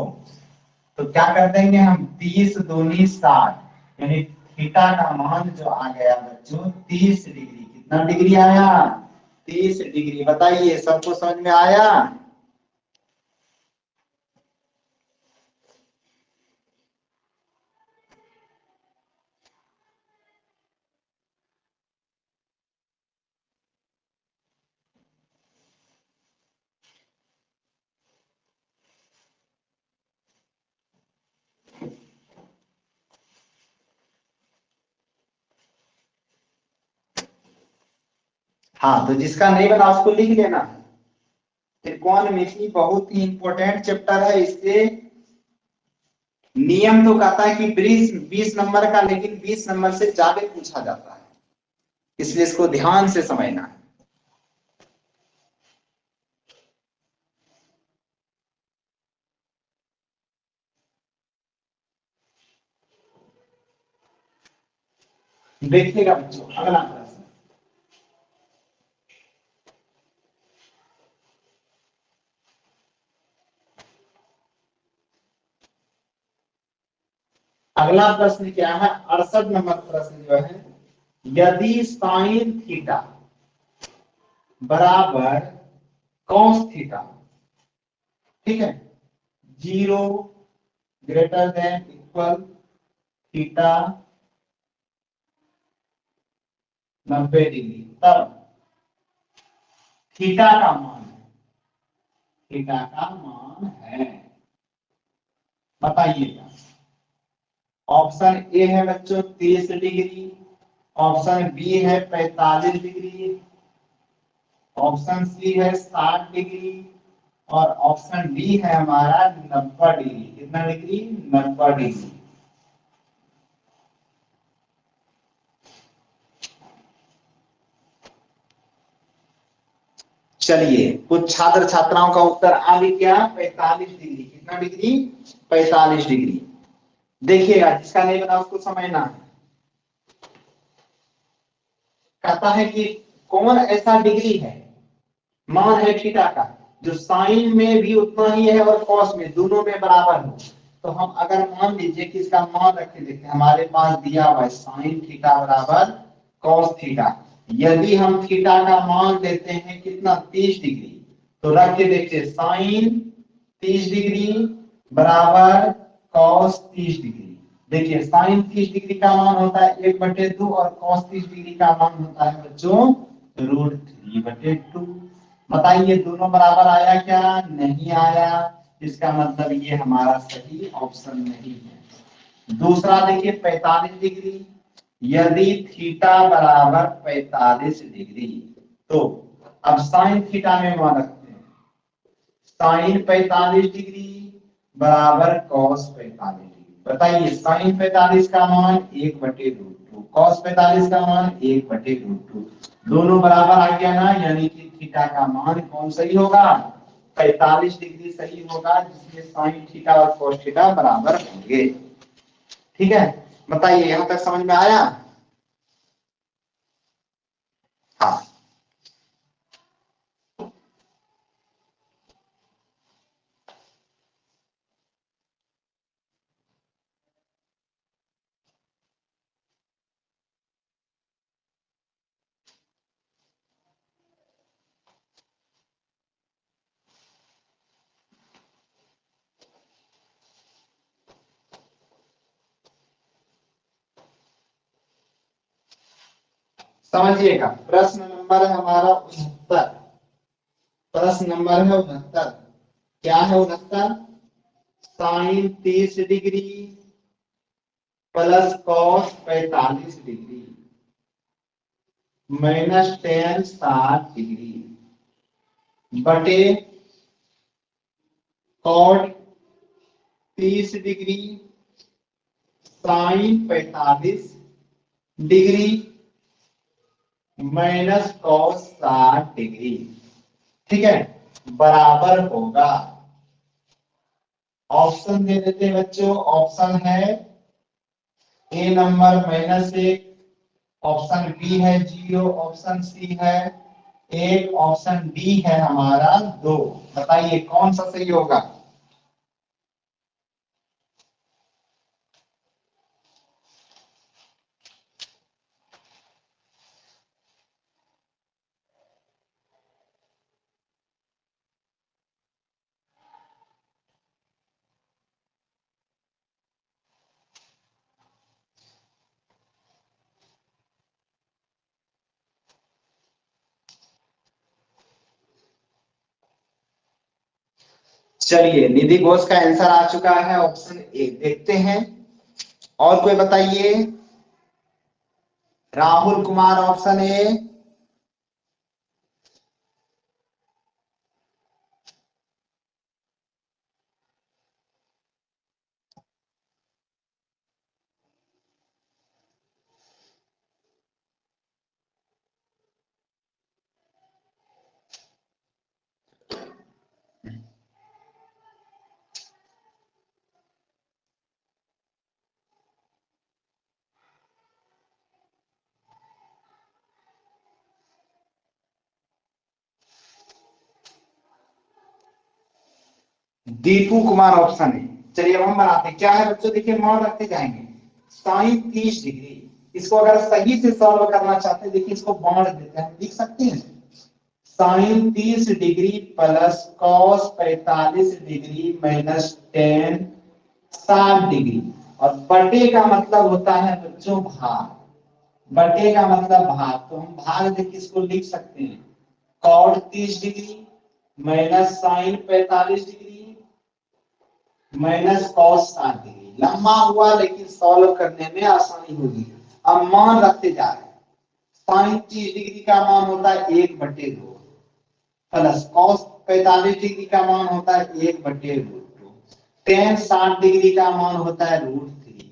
तो क्या कर देंगे हम? 30 दूनी 60, यानी थीटा का मान जो आ गया बच्चों 30 डिग्री। कितना डिग्री आया? 30 डिग्री। बताइए सबको समझ में आया? हाँ, तो जिसका नहीं बना उसको लिख लेना। त्रिकोणमिति बहुत ही इंपॉर्टेंट चैप्टर है, इससे नियम तो कहता है कि 20 नंबर का, लेकिन 20 नंबर से ज्यादा पूछा जाता है, इसलिए इसको ध्यान से समझना है। देखिएगा बच्चों अगला प्रश्न। अगला प्रश्न क्या है? 68 नंबर प्रश्न जो है, यदि साइन थीटा बराबर कॉस थीटा, ठीक है, 0 > थीटा 90 डिग्री, तब थीटा का मान है, थीटा का मान है, बताइएगा। ऑप्शन ए है बच्चों 30 डिग्री, ऑप्शन बी है 45 डिग्री, ऑप्शन सी है 60 डिग्री, और ऑप्शन डी है हमारा 90 डिग्री। कितना डिग्री? 90 डिग्री। चलिए कुछ छात्र छात्राओं का उत्तर आ भी गया 45 डिग्री। कितना डिग्री? 45 डिग्री। देखिएगा जिसका नहीं बना उसको समझना है। कहता है कि कौन ऐसा डिग्री है, मान है थीटा का, जो साइन में भी उतना ही है और कॉस में, दोनों में बराबर हो। तो हम अगर मान लीजिए कि इसका मान रख के देखते हैं, हमारे पास दिया हुआ है साइन थीटा बराबर कॉस थीटा। यदि हम थीटा का मान लेते हैं कितना? 30 डिग्री, तो रख के देखिए साइन 30 डिग्री बराबर कॉस 30 डिग्री। देखिए साइन 30 डिग्री का मान होता है 1/2 और कॉस 30 डिग्री का मान होता है बच्चों √3/2। बताइए दोनों बराबर आया क्या? नहीं आया। इसका मतलब ये हमारा सही ऑप्शन नहीं है। दूसरा देखिए 45 डिग्री। यदि थीटा बराबर 45 डिग्री, तो अब साइन थीटा में मान रखते हैं। साइन 45 डिग्री बराबर कॉस 45 डिग्री। बताइए साइन 45 का मान 1/√2, कॉस 45 का मान 1/√2। दोनों बराबर आ गया ना, यानी कि थीटा का मान कौन सही होगा? 45 डिग्री सही होगा, जिसमें साइन थीटा और कॉस थीटा बराबर होंगे। ठीक है, बताइए यहां तक समझ में आया? हाँ। समझिएगा, प्रश्न नंबर है हमारा 69। प्रश्न नंबर है 69। क्या है 69? Sine 30 degree plus cos 45 degree minus tan 60 degree बटे cot 30 degree sine 45 degree minus cos 60 degree. ठीक है, बराबर होगा। ऑप्शन दे देते हैं बच्चों। ऑप्शन है ए नंबर -1, ऑप्शन बी है 0, ऑप्शन सी है 1, ऑप्शन डी है हमारा 2। बताइए कौन सा सही होगा? चलिए निधि घोष का आंसर आ चुका है ऑप्शन ए। देखते हैं और कोई बताइए। Rahul Kumar option A. Deepu Kumar option है। चलिए अब हम बनाते हैं। क्या है बच्चों? देखिए मान रखते जाएंगे साइन 30 डिग्री। इसको अगर सही से सॉल्व करना चाहते हैं, देखिए इसको बांट देते हैं, लिख सकते हैं sine 30 degree plus cos 45 degree minus tan 60 degree. और बटे का मतलब होता है बच्चों भाग। बटे का मतलब भाग, तो हम भाग देख इसको लिख सकते हैं cot 30 degree minus sine 45 degree minus cos 60 degree. लंबा हुआ लेकिन सॉल्व करने में आसानी होगी। अब मान रखते जा रहे हैं। साइन 30 डिग्री का मान होता है 1/2 प्लस कॉस 45 डिग्री का मान होता है 1/√2। टेन 60 डिग्री का मान होता है √3।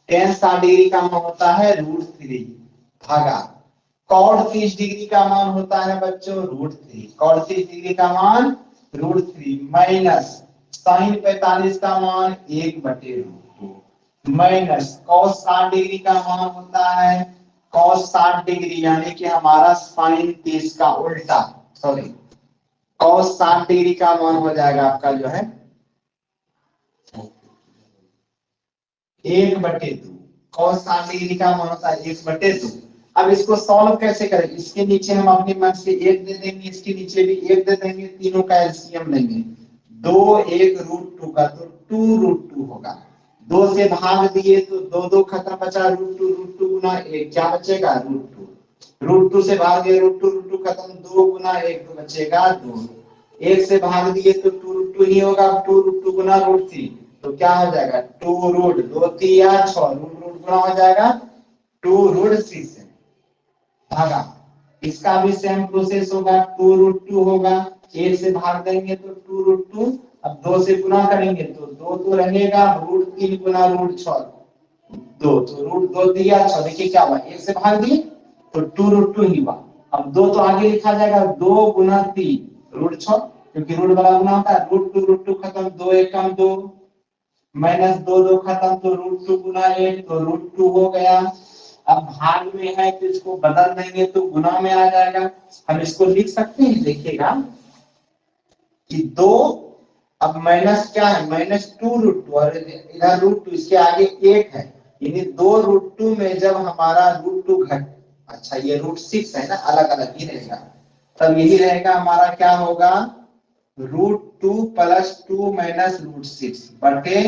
टेन 60 डिग्री का मान होता है √3 भागा कॉड 30 डिग्री का मान होता है बच्चों √3। कॉड 30 डिग्री का मान √3 माइनस साइन 45 का मान 1/√2 माइनस कॉस 60 डिग्री का मान होता है कॉस 60 डिग्री यानी कि हमारा साइन 30 का उल्टा, सॉरी कॉस 60 डिग्री का मान हो जाएगा आपका जो है 1/2। कॉस 60 डिग्री का मान होता है 1/2। अब इसको सॉल्व कैसे करें? इसके नीचे हम अपने मन से 1 दे देंगे, इसके नीचे भी 1 दे देंगे, तीनों का एलसीएम लेंगे। 2 1 √2 का तो 2√2 होगा। 2 से भाग दिए तो 2 2 खत्म बचा √2 गुना 1 क्या बचेगा √2। √2 से भाग दिए √2 खत्म 2 गुना 1 तो बचेगा 2। 1 से भाग दिए तो 2√2 ही होगा 2√2 गुना √3 तो क्या हो जाएगा 2√2 6 √रूट गुना हो जाएगा 2√6 से भागा। इसका भी सेम प्रोसेस होगा 2√2 होगा 1 से भाग देंगे तो 2√2। अब 2 से गुना करेंगे तो 2 तो रहेगा √3 गुना √6 2 तो √2 दिया 6 देखिए क्या हुआ 1 से भाग दिए तो 2√2 ही हुआ। अब 2 तो आगे लिखा जाएगा 2 गुना 3 √6 क्योंकि रूट वाला गुना होता है √2 खत्म 2 1 कम 2 माइनस 2 2 खत्म तो √2 गुना 1 तो √2 हो गया। अब भाग में है तो इसको बदल देंगे तो गुना में आ जाएगा। हम इसको लिख सकते हैं देखिएगा कि 2 अब माइनस क्या है -2√2 और इधर √2 इसके आगे 1 है यानी 2√2 में जब हमारा √2 घट अच्छा ये √6 है ना अलग अलग ही रहेगा तब यही रहेगा हमारा क्या होगा √2 + 2 माइनस √6 बटे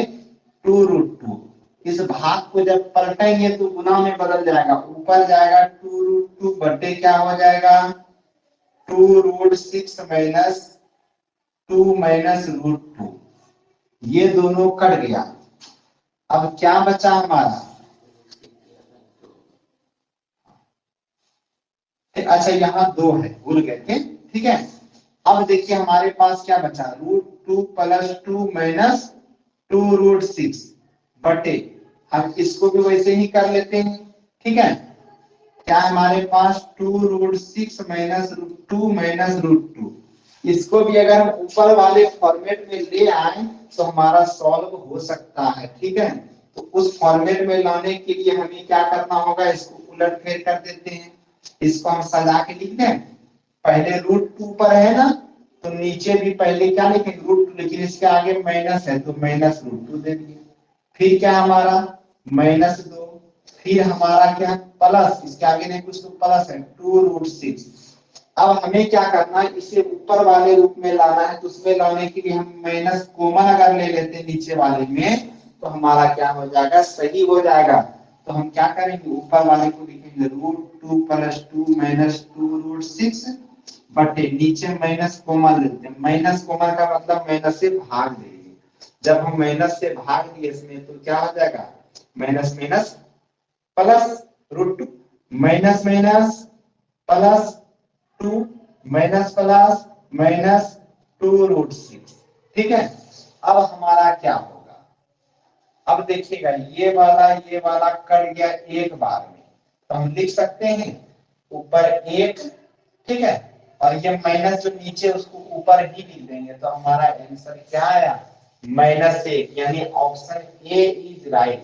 2√2। इस भाग को जब पलटेंगे तो गुना में बदल जाएगा ऊपर जाएगा 2√2 बटे क्या हो जाएगा 2√6 माइनस 2 माइनस √2 ये दोनों कट गया। अब क्या बचा हमारा अच्छा यहाँ 2 है भूल गए थे ठीक है। अब देखिए हमारे पास क्या बचा √2 + 2 माइनस 2√6 बटे हम इसको भी वैसे ही कर लेते हैं ठीक है। क्या हमारे पास 2√6 माइनस √2 माइनस √2 इसको भी अगर हम ऊपर वाले फॉर्मेट में ले आए तो हमारा सॉल्व हो सकता है ठीक है। तो उस फॉर्मेट में लाने के लिए हमें क्या करना होगा इसको उलट फेर कर देते हैं। इसको हम सजा के लिख दें पहले √2 पर है ना तो नीचे भी पहले क्या लिखेंगे √2 लेकिन इसके आगे माइनस है तो माइनस √2 दे दिए। फिर क्या हमारा -2 फिर हमारा क्या प्लस इसके आगे नहीं कुछ तो प्लस है 2√6। अब हमें क्या करना है इसे ऊपर वाले रूप में लाना है तो उसमें लाने के लिए हम माइनस कॉमन अगर ले लेते हैं नीचे वाले में तो हमारा क्या हो जाएगा सही हो जाएगा। तो हम क्या करेंगे ऊपर वाले को लिखेंगे √2 + 2 माइनस 2√6 बटे नीचे माइनस कॉमन लेते हैं माइनस कॉमन का मतलब माइनस से भाग देंगे। जब हम माइनस से भाग दिए इसमें तो क्या हो जाएगा minus minus plus √2 minus minus plus 2 minus plus minus 2√6 ठीक है। अब हमारा क्या होगा अब देखिएगा ये वाला कट गया एक बार में तो हम लिख सकते हैं ऊपर 1 ठीक है और ये माइनस जो नीचे उसको ऊपर ही लिख देंगे तो हमारा आंसर क्या आया -1 यानी option A is right.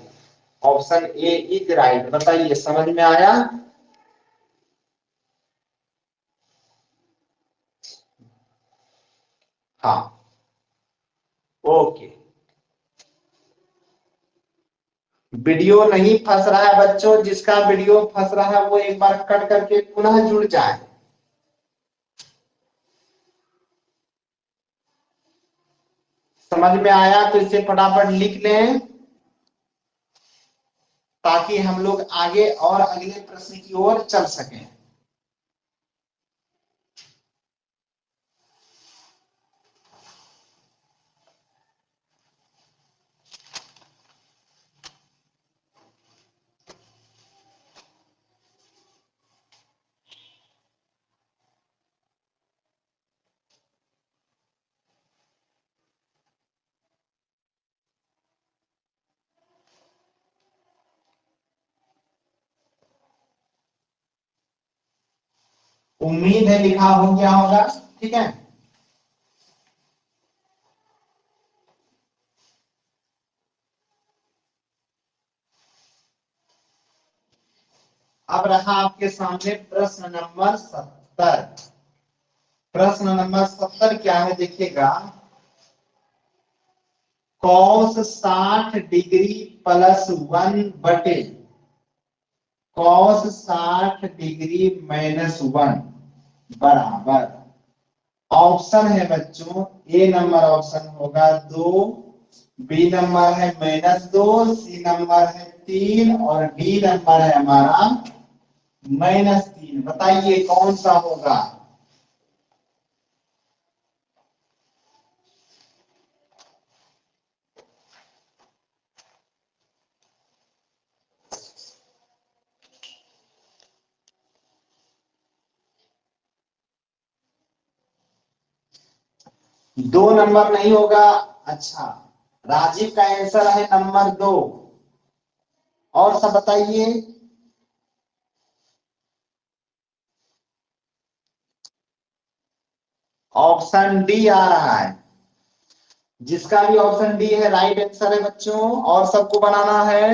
Option A is right बताइए समझ में आया। हाँ ओके वीडियो नहीं फंस रहा है बच्चों जिसका वीडियो फंस रहा है वो एक बार कट करके पुनः जुड़ जाए। समझ में आया तो इसे फटाफट लिख लें ताकि हम लोग आगे और अगले प्रश्न की ओर चल सकें। उम्मीद है लिखा हो गया होगा। ठीक है, अब रहा आपके सामने प्रश्न नंबर 70। प्रश्न नंबर 70 क्या है देखिएगा, cos 60 degree plus 1 cos 60 degree minus 1 बराबर, ऑप्शन है बच्चों, ए नंबर ऑप्शन होगा 2, बी नंबर है -2, सी नंबर है 3 और डी नंबर है हमारा -3। बताइए कौन सा होगा। दो नंबर नहीं होगा। अच्छा, राजीव का आंसर है नंबर 2। और सब बताइए। ऑप्शन डी आ रहा है, जिसका भी ऑप्शन डी है राइट आंसर है बच्चों। और सबको बनाना है।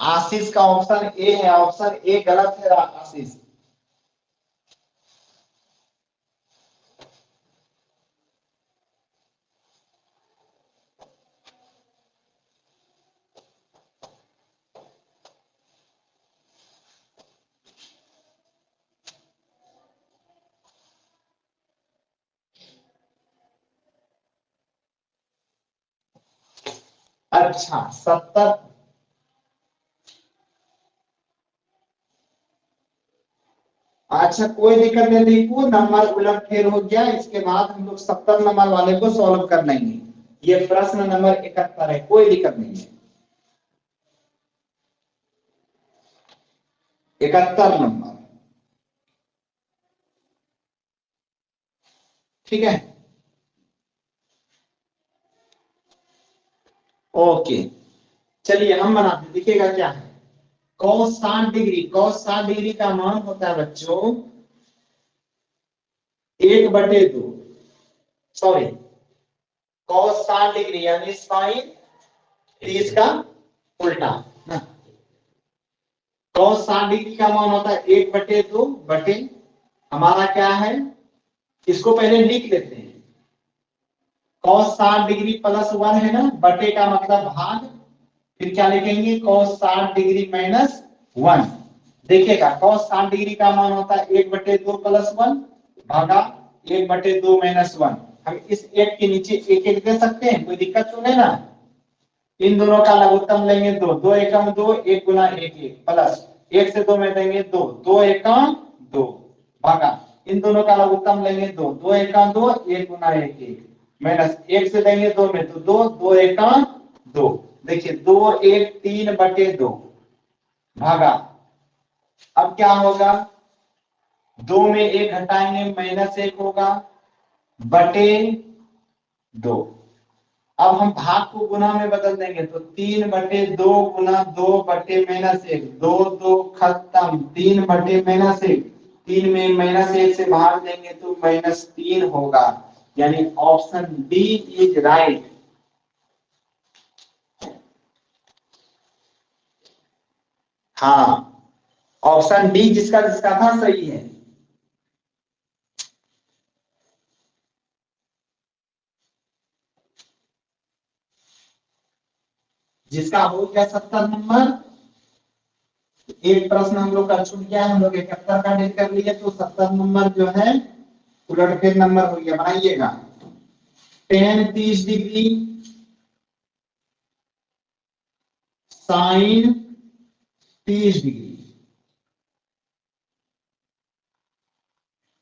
आशीष का ऑप्शन ए है, ऑप्शन ए गलत है आशीष। अच्छा 70। अच्छा कोई दिक्कत नहीं, देखो नंबर उलट फेर हो गया, इसके बाद हम लोग 70 नंबर वाले को सॉल्व कर लेंगे। ये प्रश्न नंबर 71 है, कोई दिक्कत नहीं है। 71 नंबर, ठीक है। ओके, चलिए हम बनाते हैं। देखिएगा क्या है, cos 60 डिग्री, cos 60 डिग्री का मान होता है बच्चों 1/2, सॉरी cos 60 डिग्री यानी साइन 30 का उल्टा ना। cos 60 डिग्री का मान होता है 1/2 बटे हमारा क्या है, इसको पहले लिख लेते हैं। cos 60 डिग्री प्लस 1 है ना, बटे का मतलब भाग, फिर क्या लिखेंगे cos 60 डिग्री माइनस 1। देखिएगा cos 60 डिग्री का मान होता है 1/2 प्लस 1 भागा 1/2 माइनस 1। हम इस एक के नीचे एक एक दे सकते हैं, कोई दिक्कत तो नहीं ना। इन दोनों का लघुत्तम लेंगे 2, 2 एकम 2, 1 गुना 1 1 प्लस 1 से 2 में देंगे 2, 2 एकम 2 भागा, इन दोनों का लघुत्तम लेंगे 2, 2 एकम 2, 1 गुना 1 1 माइनस 1 से देंगे 2 में तो 2, 2 एकम 2। देखिए 2 1 3/2 भागा, अब क्या होगा, 2 में 1 घटाएंगे -1 होगा बटे 2। अब हम भाग को गुना में बदल देंगे तो 3/2 गुना 2/-1, 2 2 खत्म, 3/-1, 3 में -1 से भाग देंगे तो -3 होगा। यानी ऑप्शन डी इज राइट। हाँ, ऑप्शन डी जिसका जिसका था सही है। जिसका हो गया 70 नंबर, एक प्रश्न हम लोग का छूट गया, हम लोग 71 का डेट कर लिए, तो 70 नंबर जो है उलटफेर नंबर हो गया। बनाइएगा, tan 30 degree sign 30 degree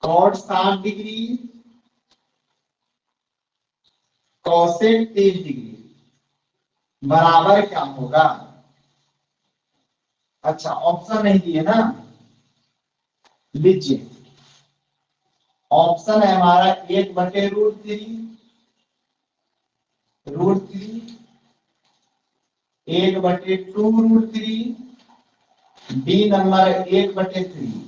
cot 60 degree cosec 30 degree बराबर क्या होगा। अच्छा ऑप्शन नहीं दिए ना, लीजिए ऑप्शन है हमारा 1/√3, √3, 1/2√3 बी नंबर 1/3।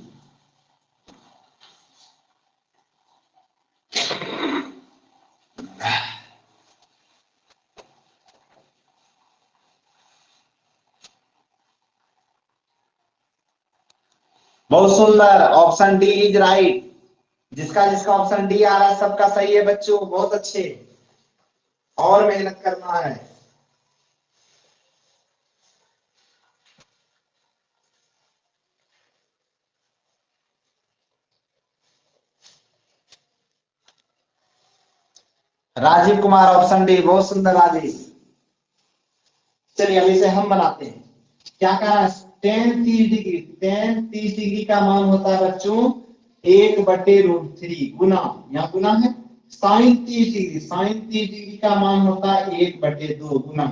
बहुत सुंदर, ऑप्शन डी इज राइट। जिसका जिसका ऑप्शन डी आ रहा है सबका सही है बच्चों, बहुत अच्छे। और मेहनत करना है। राजीव कुमार ऑप्शन डी, बहुत सुंदर राजीव। चलिए अभी से हम बनाते हैं। क्या कहा, टेन 30 डिग्री, टेन 30 डिग्री का मान होता है बच्चों 1/√3 गुना, यहाँ गुना है। साइन 30 डिग्री, साइन 30 डिग्री का मान होता है 1/2 गुना।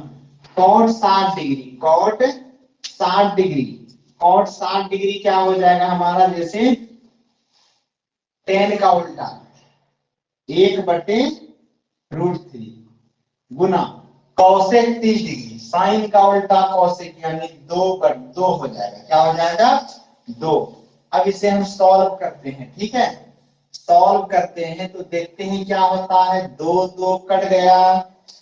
Cot 60 degree, cot 60 degree, cot 60 degree क्या हो जाएगा हमारा, जैसे टेन का उल्टा 1/√3 गुना कौसेक 30 डिग्री, साइन का उल्टा कौसेक, यानी 2/2 हो जाएगा। क्या हो जाएगा, 2। अब इसे हम सॉल्व करते हैं, ठीक है। सॉल्व करते हैं तो देखते हैं क्या होता है, 2 2 कट गया,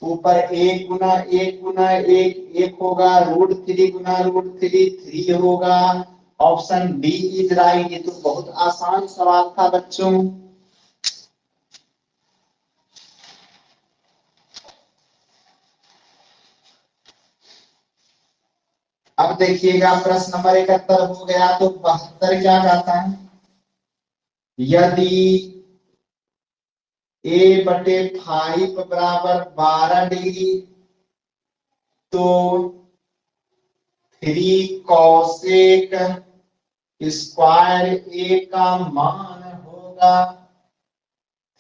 ऊपर 1 गुना 1 गुना 1 1 होगा, √3 गुना √3 3 होगा। Option B is right. ये तो बहुत आसान सवाल था बच्चों। अब देखिएगा प्रश्न नंबर 71 हो गया, तो 72 क्या कहता है, यदि a/5 बराबर 12 डिग्री, तो 3 कौसेक स्क्वायर a का मान होगा।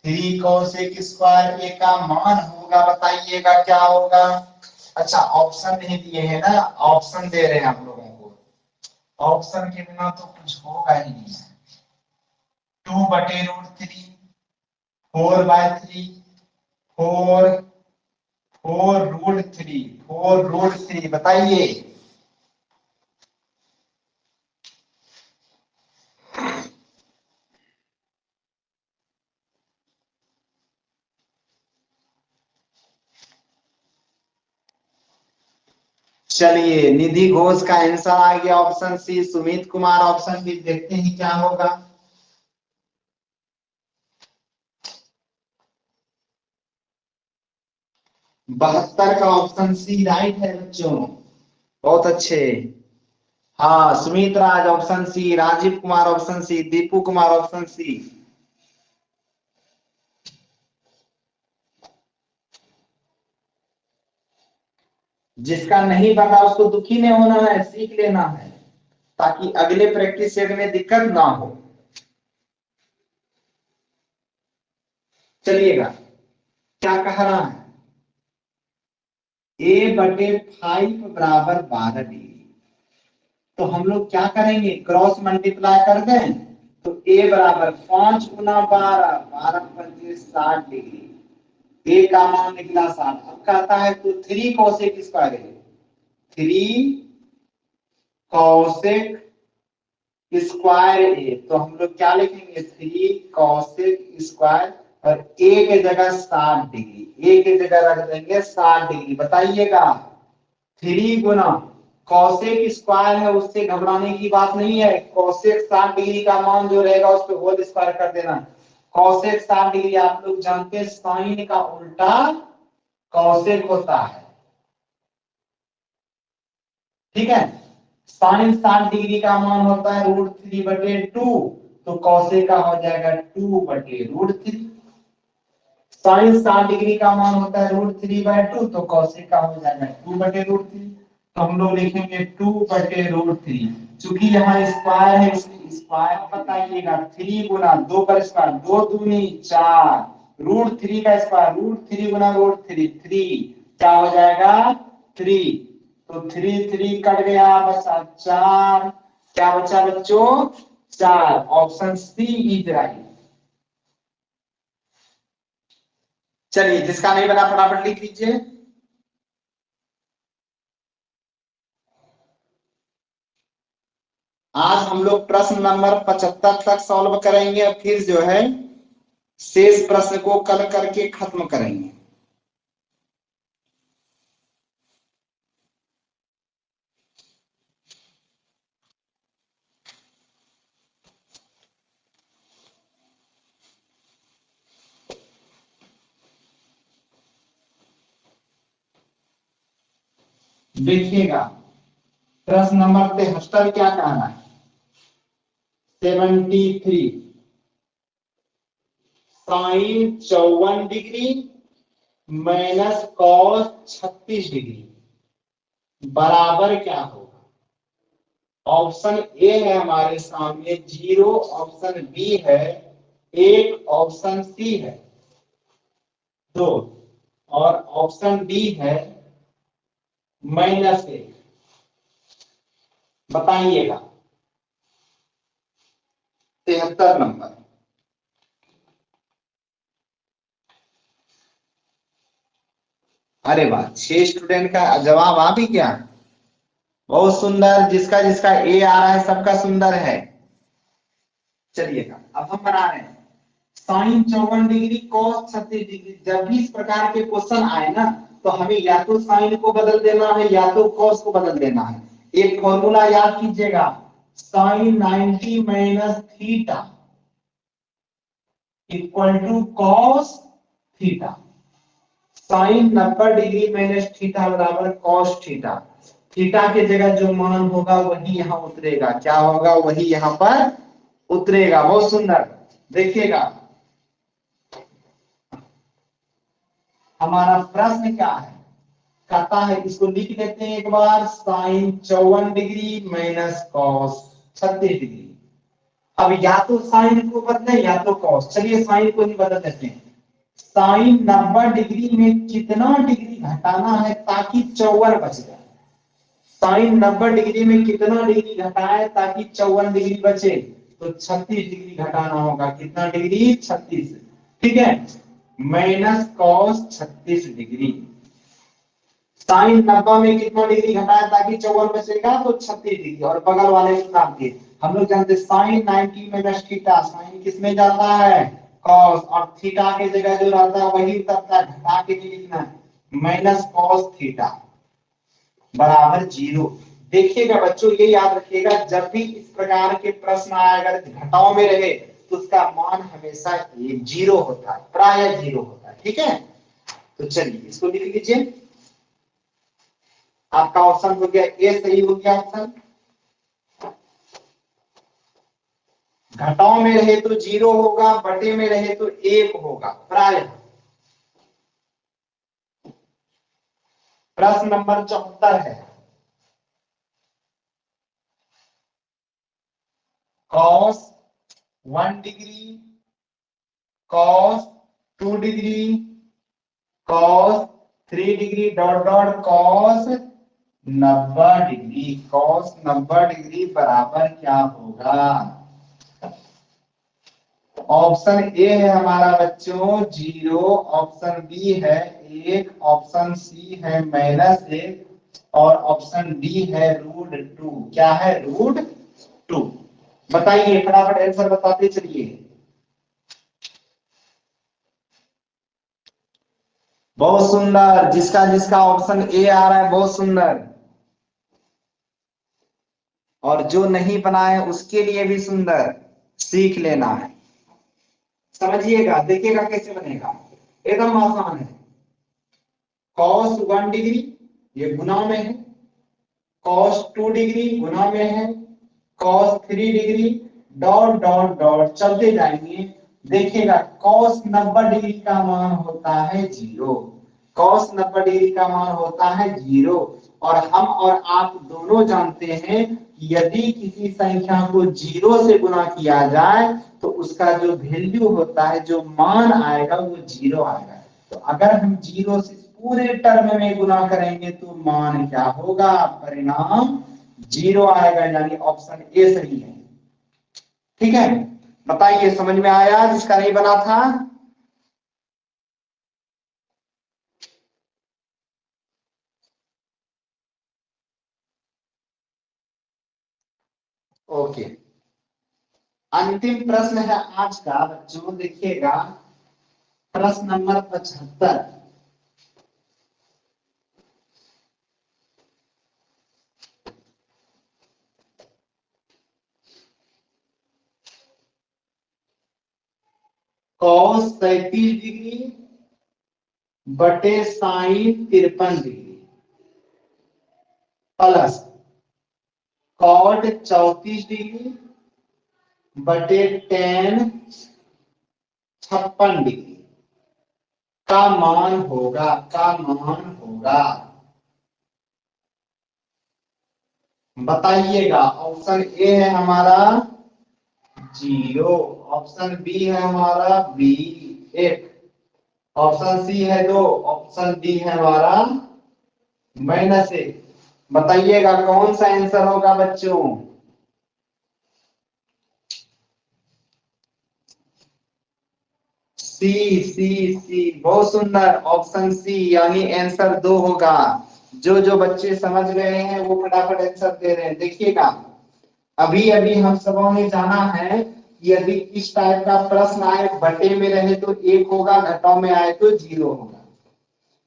3 कौसेक स्क्वायर a का मान होगा, बताइएगा क्या होगा। अच्छा ऑप्शन नहीं दिए हैं ना, ऑप्शन दे रहे हैं आप लोगों को। ऑप्शन के बिना तो कुछ होगा ही नहीं। 2/√3, 4/3, 4 4√3, 4√3, बताइए। चलिए निधि घोष का आंसर आ गया option C. Sumit Kumar option B, देखते हैं क्या होगा। बहत्तर का ऑप्शन सी राइट है बच्चों, बहुत अच्छे। हाँ Sumit Raj option C, Rajiv Kumar option C, Deepu Kumar option C. जिसका नहीं पता उसको दुखी नहीं होना है, सीख लेना है, ताकि अगले प्रैक्टिस सेट में दिक्कत ना हो। चलिएगा क्या कह रहा है, a/5 बराबर 12 डिग्री, तो हम लोग क्या करेंगे, क्रॉस मल्टीप्लाई कर दें, तो a बराबर 5 गुना 12, 12×5 = 60 डिग्री। a का मान निकला 60। अब कहता है तो 3 कौसेक स्क्वायर है, 3 कौसेक स्क्वायर ए, तो हम लोग क्या लिखेंगे, 3 कौसेक स्क्वायर, और ए के जगह 60 डिग्री, ए के जगह रख देंगे 60 डिग्री। बताइएगा 3 गुना कौसेक स्क्वायर है, उससे घबराने की बात नहीं है। कौसेक 60 डिग्री का मान जो रहेगा उस पर होल स्क्वायर कर देना। कौसेक 60 डिग्री आप लोग जानते हैं, साइन का उल्टा कौसेक होता है, ठीक है। साइन 60 डिग्री का मान होता है √3/2, तो कौसेक का हो जाएगा 2/√3। साइन 60 डिग्री का मान होता है √3/2, तो कौसेक का हो जाएगा 2/√3। तो हम लोग लिखेंगे 2/√3। चूंकि यहाँ स्क्वायर है इसलिए स्क्वायर, बताइएगा 3 गुना 2 का स्क्वायर, 2 दूनी 4, √3 का स्क्वायर, √3 गुना √3 3, क्या हो जाएगा 3। तो 3 3 कट गया, बचा 4। क्या बचा बच्चों, 4। Option C is right. चलिए जिसका नहीं बना फटाफट लिख लीजिए। आज हम लोग प्रश्न नंबर 75 तक सॉल्व करेंगे और फिर जो है शेष प्रश्न को कल करके खत्म करेंगे। देखिएगा प्रश्न नंबर 73 क्या कहना है। 73 sine 54 degree minus cos 36 degree बराबर क्या होगा। ऑप्शन ए है हमारे सामने 0, ऑप्शन बी है 1, ऑप्शन सी है 2 और ऑप्शन डी है -1। बताइएगा 73 नंबर। अरे वाह, 6 स्टूडेंट का जवाब आ भी गया। बहुत सुंदर, जिसका जिसका ए आ रहा है सबका सुंदर है। चलिएगा अब हम बना रहे हैं साइन 54 डिग्री कॉस 36 डिग्री। जब भी इस प्रकार के क्वेश्चन आए ना तो हमें या तो साइन को बदल देना है या तो कॉस को बदल देना है। एक फॉर्मूला याद कीजिएगा, sine 90 minus theta equal to cos theta. Sine 90 degree minus theta बराबर कॉस थीटा। थीटा की जगह जो मान होगा वही यहाँ उतरेगा। क्या होगा, वही यहाँ पर उतरेगा। बहुत सुंदर। देखिएगा हमारा प्रश्न क्या है, कहता है, इसको लिख देते हैं एक बार, sine 54 degree minus cos 36 degree. अब या तो साइन को बदले या तो कॉस। चलिए साइन को ही बदल देते हैं। साइन 90 डिग्री में कितना डिग्री घटाना है ताकि 54 बच जाए। साइन 90 डिग्री में कितना डिग्री घटाए ताकि 54 डिग्री बचे, तो 36 डिग्री घटाना होगा। कितना डिग्री, 36। ठीक है, माइनस कॉस 36 डिग्री। साइन 90 में कितना डिग्री घटाया ताकि 54 बचेगा, तो 36 डिग्री। और बगल वाले को काट दिए। हम लोग जानते साइन 90 माइनस थीटा, साइन किसमें जाता है, कॉस, और थीटा की जगह जो रहता है वही उतरता है, घटा के नहीं लिखना है। माइनस कॉस थीटा बराबर 0। देखिएगा बच्चों, ये याद रखिएगा, जब भी इस प्रकार के प्रश्न आए अगर घटाओ में रहे तो उसका मान हमेशा 0 होता है, प्राय 0 होता है। ठीक है, तो चलिए इसको लिख लीजिए। आपका ऑप्शन हो गया ए, सही हो गया ऑप्शन। घटाओ में रहे तो 0 होगा, बटे में रहे तो 1 होगा प्राय। प्रश्न नंबर 74 है, cos 1 degree, cos 2 degree, cos 3 degree dot dot cos 90 degree. Cos 90 degree बराबर क्या होगा। ऑप्शन ए है हमारा बच्चों 0, ऑप्शन बी है 1, ऑप्शन सी है -1 और ऑप्शन डी है √2। क्या है, √2। बताइए फटाफट आंसर बताते चलिए। बहुत सुंदर, जिसका जिसका ऑप्शन ए आ रहा है बहुत सुंदर। और जो नहीं बनाए उसके लिए भी सुंदर, सीख लेना है। समझिएगा, देखिएगा कैसे बनेगा, एकदम आसान है। कॉस 1 डिग्री ये गुना में है, कॉस 2 डिग्री गुना में है, cos 3 degree dot dot dot चलते जाएंगे। देखिएगा कॉस 90 डिग्री का मान होता है 0। कॉस 90 डिग्री का मान होता है 0। और हम और आप दोनों जानते हैं कि यदि किसी संख्या को 0 से गुना किया जाए तो उसका जो वैल्यू होता है, जो मान आएगा वो 0 आएगा। तो अगर हम 0 से पूरे टर्म में गुना करेंगे तो मान क्या होगा, परिणाम 0 आएगा, यानी ऑप्शन ए सही है। ठीक है, बताइए समझ में आया जिसका नहीं बना था। ओके। ओके, अंतिम प्रश्न है आज का बच्चों, देखिएगा प्रश्न नंबर 75। कॉस 37 डिग्री बटे sine 53 degree plus cot 34 degree बटे टेन 56 डिग्री का मान होगा। बताइएगा। ऑप्शन ए है हमारा 0, ऑप्शन बी है हमारा बी 1, ऑप्शन सी है 2, ऑप्शन डी है हमारा -1। बताइएगा कौन सा आंसर होगा बच्चों। सी सी सी, बहुत सुंदर, ऑप्शन सी यानी आंसर 2 होगा। जो जो बच्चे समझ गए हैं वो फटाफट आंसर दे रहे हैं। देखिएगा अभी अभी हम सबों ने जाना है कि यदि इस टाइप का प्रश्न आए, बटे में रहे तो 1 होगा, घटाओ में आए तो 0 होगा।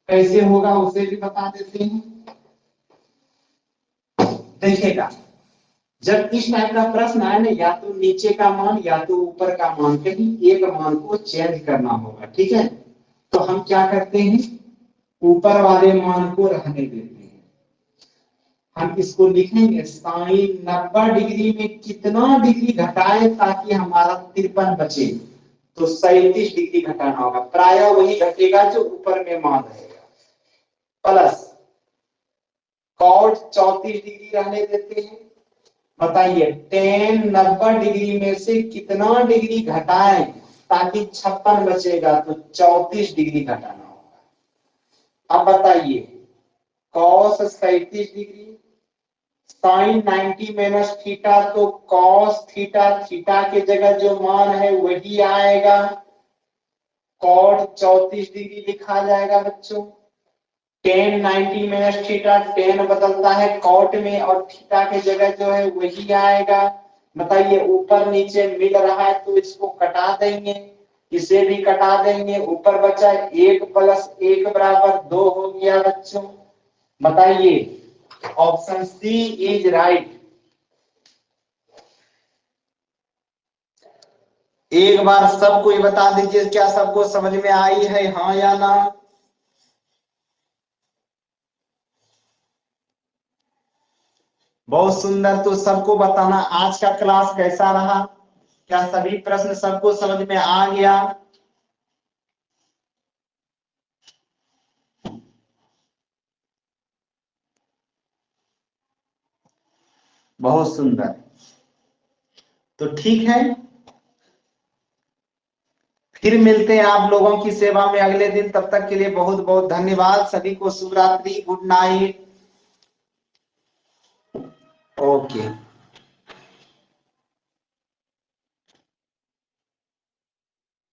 कैसे होगा उसे भी बता देते हैं। देखिएगा जब इस टाइप का प्रश्न आए ना, या तो नीचे का मान या तो ऊपर का मान, कहीं एक मान को चेंज करना होगा। ठीक है, तो हम क्या करते हैं, ऊपर वाले मान को रहने देते हैं। हम इसको लिखेंगे साइन 90 डिग्री में कितना डिग्री घटाए ताकि हमारा 53 बचे, तो 37 डिग्री घटाना होगा। प्राय वही घटेगा जो ऊपर में मान रहेगा, प्लस कॉट 34 डिग्री रहने देते हैं। बताइए टेन 90 डिग्री में से कितना डिग्री घटाएं ताकि 56 बचेगा, तो 34 डिग्री घटाना होगा। अब बताइए cos 37 degree sine 90 minus theta, तो कॉस थीटा, थीटा के जगह जो मान है वही आएगा। कॉट 34 डिग्री लिखा जाएगा बच्चों। टेन 90 माइनस थीटा, टेन बदलता है कॉट में और थीटा के जगह जो है वही आएगा। बताइए ऊपर नीचे मिल रहा है तो इसको कटा देंगे, इसे भी कटा देंगे, ऊपर बचा 1 + 1 = 2 हो गया बच्चों। बताइए ऑप्शन सी इज राइट। एक बार सबको ये बता दीजिए, क्या सबको समझ में आई है, हाँ या ना। बहुत सुंदर, तो सबको बताना आज का क्लास कैसा रहा, क्या सभी प्रश्न सबको समझ में आ गया। बहुत सुंदर, तो ठीक है, फिर मिलते हैं आप लोगों की सेवा में अगले दिन। तब तक के लिए बहुत बहुत धन्यवाद। सभी को शुभ रात्रि, गुड नाइट। ओके।